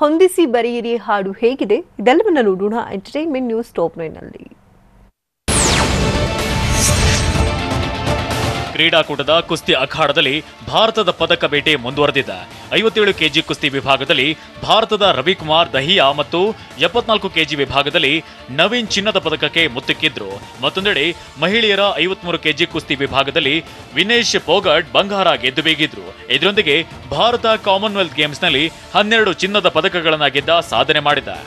ಹೊಂದಿಸಿ ಬರೆಯಿರಿ ಹಾಡು ಹೇಗಿದೆ? ಇದೆಲ್ಲವನ್ನ ನೋಡೋಣ ಎಂಟರ್ಟೈನ್ಮೆಂಟ್ ನ್ಯೂಸ್ ಟಾಪ್ 9 ನಲ್ಲಿ. ಕ್ರೀಡಾಕೂಟದ ಕುಸ್ತಿ ಅಖಾಡದಲ್ಲಿ ಭಾರತದ ಪದಕ ಬೇಟೆ ಮುಂದುವರೆದಿದೆ. 57 ಕೆಜಿ ಕುಸ್ತಿ ವಿಭಾಗದಲ್ಲಿ ಭಾರತದ ರವಿಕುಮಾರ್ ದಹಿಯಾ ಮತ್ತು 74 ಕೆಜಿ ವಿಭಾಗದಲ್ಲಿ ನವೀನ್ ಚಿನ್ನದ ಪದಕಕ್ಕೆ ಮುತ್ತಿಕ್ಕಿದ್ರು. ಮತ್ತೊಂದೆಡೆ ಮಹಿಳೆಯರ 53 ಕೆಜಿ ಕುಸ್ತಿ ವಿಭಾಗದಲ್ಲಿ ವಿನೇಶ್ ಪೋಗಟ್ ಬಂಗಾರ ಗೆದ್ದು ಬೀಗಿದ್ರು. ಇದರೊಂದಿಗೆ ಭಾರತ ಕಾಮನ್ವೆಲ್ತ್ ಗೇಮ್ಸ್ನಲ್ಲಿ 12 ಚಿನ್ನದ ಪದಕಗಳನ್ನು ಗೆದ್ದ ಸಾಧನೆ ಮಾಡಿದೆ.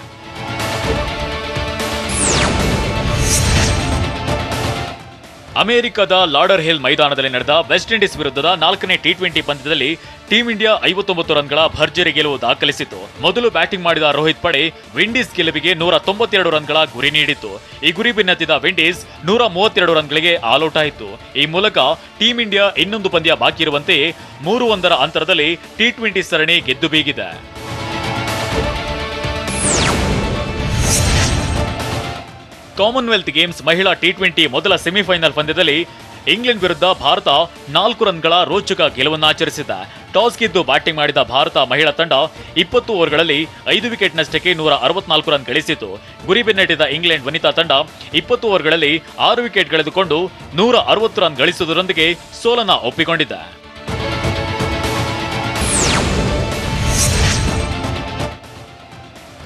ಅಮೆರಿಕದ ಲಾಡರ್ ಹಿಲ್ ಮೈದಾನದಲ್ಲಿ ನಡೆದ ವೆಸ್ಟ್ ಇಂಡೀಸ್ ವಿರುದ್ಧದ 4ನೇ ಟಿ20 ಪಂದ್ಯದಲ್ಲಿ ಟೀಂ ಇಂಡಿಯಾ 59 ರನ್ಗಳ ಭರ್ಜರಿ ಗೆಲುವು ದಾಖಲಿಸಿತು. ಮೊದಲು ಬ್ಯಾಟಿಂಗ್ ಮಾಡಿದ ರೋಹಿತ್ ಪಡೆ ವಿಂಡೀಸ್ ಗೆಲುವಿಗೆ 192 ರನ್ಗಳ ಗುರಿ ನೀಡಿತ್ತು. ಈ ಗುರಿ ಬೆನ್ನತ್ತಿದ ವಿಂಡೀಸ್ 132 ರನ್ಗಳಿಗೆ ಆಲ್ಔಟ್ ಆಯಿತು. ಈ ಮೂಲಕ ಟೀಂ ಇಂಡಿಯಾ ಇನ್ನೊಂದು ಪಂದ್ಯ ಬಾಕಿ ಇರುವಂತೆಯೇ 3-1 ಅಂತರದಲ್ಲಿ ಟಿ20 ಸರಣಿ ಗೆದ್ದು ಬೀಗಿದೆ. ಕಾಮನ್ವೆಲ್ತ್ ಗೇಮ್ಸ್ ಮಹಿಳಾ ಟಿ20 ಮೊದಲ ಸೆಮಿಫೈನಲ್ ಪಂದ್ಯದಲ್ಲಿ ಇಂಗ್ಲೆಂಡ್ ವಿರುದ್ಧ ಭಾರತ 4 ರನ್ಗಳ ರೋಚಕ ಗೆಲುವನ್ನಾಚರಿಸಿದೆ. ಟಾಸ್ ಗೆದ್ದು ಬ್ಯಾಟಿಂಗ್ ಮಾಡಿದ ಭಾರತ ಮಹಿಳಾ ತಂಡ 20 ಓವರ್ಗಳಲ್ಲಿ 5 ವಿಕೆಟ್ ನಷ್ಟಕ್ಕೆ 164 ರನ್ ಗಳಿಸಿತು. ಗುರಿ ಬೆನ್ನಟ್ಟಿದ ಇಂಗ್ಲೆಂಡ್ ವನಿತಾ ತಂಡ 20 ಓವರ್ಗಳಲ್ಲಿ 6 ವಿಕೆಟ್ ಕಳೆದುಕೊಂಡು 160 ರನ್ ಗಳಿಸುವುದರೊಂದಿಗೆ ಸೋಲನ್ನ ಒಪ್ಪಿಕೊಂಡಿದೆ.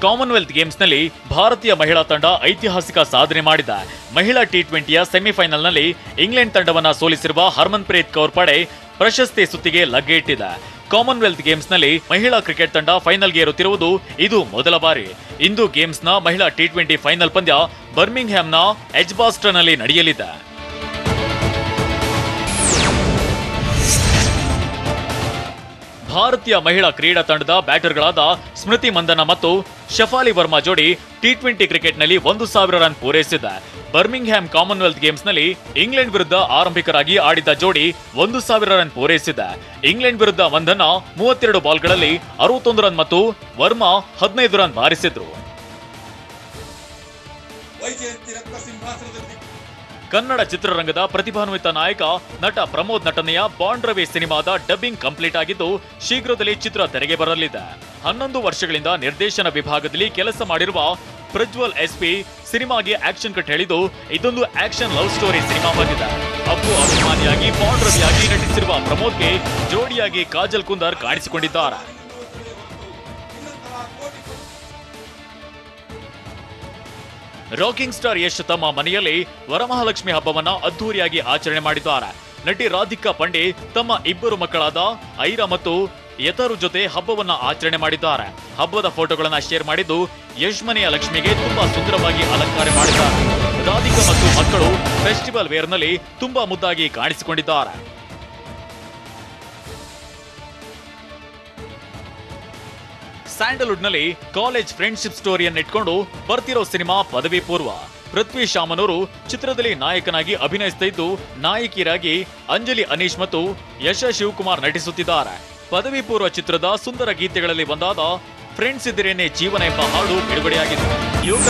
ಕಾಮನ್ವೆಲ್ತ್ ಗೇಮ್ಸ್ನಲ್ಲಿ ಭಾರತೀಯ ಮಹಿಳಾ ತಂಡ ಐತಿಹಾಸಿಕ ಸಾಧನೆ ಮಾಡಿದೆ. ಮಹಿಳಾ ಟಿ20ಯ ಸೆಮಿಫೈನಲ್ನಲ್ಲಿ ಇಂಗ್ಲೆಂಡ್ ತಂಡವನ್ನ ಸೋಲಿಸಿರುವ ಹರ್ಮನ್ಪ್ರೀತ್ ಕೌರ್ ಪಡೆ ಪ್ರಶಸ್ತಿ ಸುತ್ತಿಗೆ ಲಗ್ಗೆ ಇಟ್ಟಿದೆ. ಕಾಮನ್ವೆಲ್ತ್ ಗೇಮ್ಸ್ನಲ್ಲಿ ಮಹಿಳಾ ಕ್ರಿಕೆಟ್ ತಂಡ ಫೈನಲ್ಗೆ ಏರುತ್ತಿರುವುದು ಇದು ಮೊದಲ ಬಾರಿ. ಇಂದು ಗೇಮ್ಸ್ನ ಮಹಿಳಾ ಟಿ20 ಫೈನಲ್ ಪಂದ್ಯ ಬರ್ಮಿಂಗ್ಹ್ಯಾಮ್ನ ಎಜ್ಬಾಸ್ಟನ್ನಲ್ಲಿ ನಡೆಯಲಿದೆ. ಭಾರತೀಯ ಮಹಿಳಾ ಕ್ರೀಡಾ ತಂಡದ ಬ್ಯಾಟರ್ಗಳಾದ ಸ್ಮೃತಿ ಮಂದನ ಮತ್ತು ಶಫಾಲಿ ವರ್ಮಾ ಜೋಡಿ ಟಿ20 ಕ್ರಿಕೆಟ್ನಲ್ಲಿ 1000 ರನ್ ಪೂರೈಸಿದೆ. ಬರ್ಮಿಂಗ್ಹ್ಯಾಮ್ ಕಾಮನ್ವೆಲ್ತ್ ಗೇಮ್ಸ್ನಲ್ಲಿ ಇಂಗ್ಲೆಂಡ್ ವಿರುದ್ಧ ಆರಂಭಿಕರಾಗಿ ಆಡಿದ ಜೋಡಿ 1000 ರನ್ ಪೂರೈಸಿದೆ. ಇಂಗ್ಲೆಂಡ್ ವಿರುದ್ಧ ಮಂದನ 32 ಬಾಲ್ಗಳಲ್ಲಿ 61 ರನ್ ಮತ್ತು ವರ್ಮಾ 15 ರನ್ ಬಾರಿಸಿದ್ರು. ಕನ್ನಡ ಚಿತ್ರರಂಗದ ಪ್ರತಿಭಾನ್ವಿತ ನಾಯಕ ನಟ ಪ್ರಮೋದ್ ನಟನೆಯ ಬಾಂಡ್ ರವಿ ಸಿನಿಮಾದ ಡಬ್ಬಿಂಗ್ ಕಂಪ್ಲೀಟ್ ಆಗಿದ್ದು ಶೀಘ್ರದಲ್ಲೇ ಚಿತ್ರ ತೆರೆಗೆ ಬರಲಿದೆ. 11 ವರ್ಷಗಳಿಂದ ನಿರ್ದೇಶನ ವಿಭಾಗದಲ್ಲಿ ಕೆಲಸ ಮಾಡಿರುವ ಪ್ರಜ್ವಲ್ ಎಸ್ಪಿ ಸಿನಿಮಾಗೆ ಆಕ್ಷನ್ ಕಟ್ ಹೇಳಿದ್ದು ಇದೊಂದು ಆಕ್ಷನ್ ಲವ್ ಸ್ಟೋರಿ ಸಿನಿಮಾವಾಗಿದೆ. ಅಪ್ಪು ಅಭಿಮಾನಿಯಾಗಿ ಬಾಂಡ್ ರವಿಯಾಗಿ ನಟಿಸಿರುವ ಪ್ರಮೋದ್ಗೆ ಜೋಡಿಯಾಗಿ ಕಾಜಲ್ ಕುಂದರ್ ಕಾಣಿಸಿಕೊಂಡಿದ್ದಾರೆ. ರಾಕಿಂಗ್ ಸ್ಟಾರ್ ಯಶ್ ತಮ್ಮ ಮನೆಯಲ್ಲಿ ವರಮಹಾಲಕ್ಷ್ಮಿ ಹಬ್ಬವನ್ನ ಅದ್ದೂರಿಯಾಗಿ ಆಚರಣೆ ಮಾಡಿದ್ದಾರೆ. ನಟಿ ರಾಧಿಕಾ ಪಾಂಡೆ ತಮ್ಮ 2 ಮಕ್ಕಳಾದ ಐರಾ ಮತ್ತು ಯತರು ಜೊತೆ ಹಬ್ಬವನ್ನ ಆಚರಣೆ ಮಾಡಿದ್ದಾರೆ. ಹಬ್ಬದ ಫೋಟೋಗಳನ್ನ ಶೇರ್ ಮಾಡಿದ್ದು ಯಶ್ ಮನೆಯ ಲಕ್ಷ್ಮಿಗೆ ತುಂಬಾ ಸುಂದರವಾಗಿ ಅಲಂಕಾರ ಮಾಡಿದ್ದಾರೆ. ರಾಧಿಕಾ ಮತ್ತು ಮಕ್ಕಳು ಫೆಸ್ಟಿವಲ್ ವೇರ್ನಲ್ಲಿ ತುಂಬಾ ಮುದ್ದಾಗಿ ಕಾಣಿಸಿಕೊಂಡಿದ್ದಾರೆ. ಸ್ಯಾಂಡಲ್ವುಡ್ನಲ್ಲಿ ಕಾಲೇಜ್ ಫ್ರೆಂಡ್ಶಿಪ್ ಸ್ಟೋರಿಯನ್ನಿಟ್ಕೊಂಡು ಬರ್ತಿರೋ ಸಿನಿಮಾ ಪದವಿ ಪೂರ್ವ. ಪೃಥ್ವಿ ಶಾಮನೂರು ಚಿತ್ರದಲ್ಲಿ ನಾಯಕನಾಗಿ ಅಭಿನಯಿಸುತ್ತಿದ್ದು ನಾಯಕಿಯರಾಗಿ ಅಂಜಲಿ ಅನೀಶ್ ಮತ್ತು ಯಶ ಶಿವಕುಮಾರ್ ನಟಿಸುತ್ತಿದ್ದಾರೆ. ಪದವಿ ಪೂರ್ವ ಚಿತ್ರದ ಸುಂದರ ಗೀತೆಗಳಲ್ಲಿ ಒಂದಾದ ಫ್ರೆಂಡ್ಸ್ ಇದ್ದರೇನೆ ಜೀವನ ಎಂಬ ಹಾಡು ಬಿಡುಗಡೆಯಾಗಿದೆ.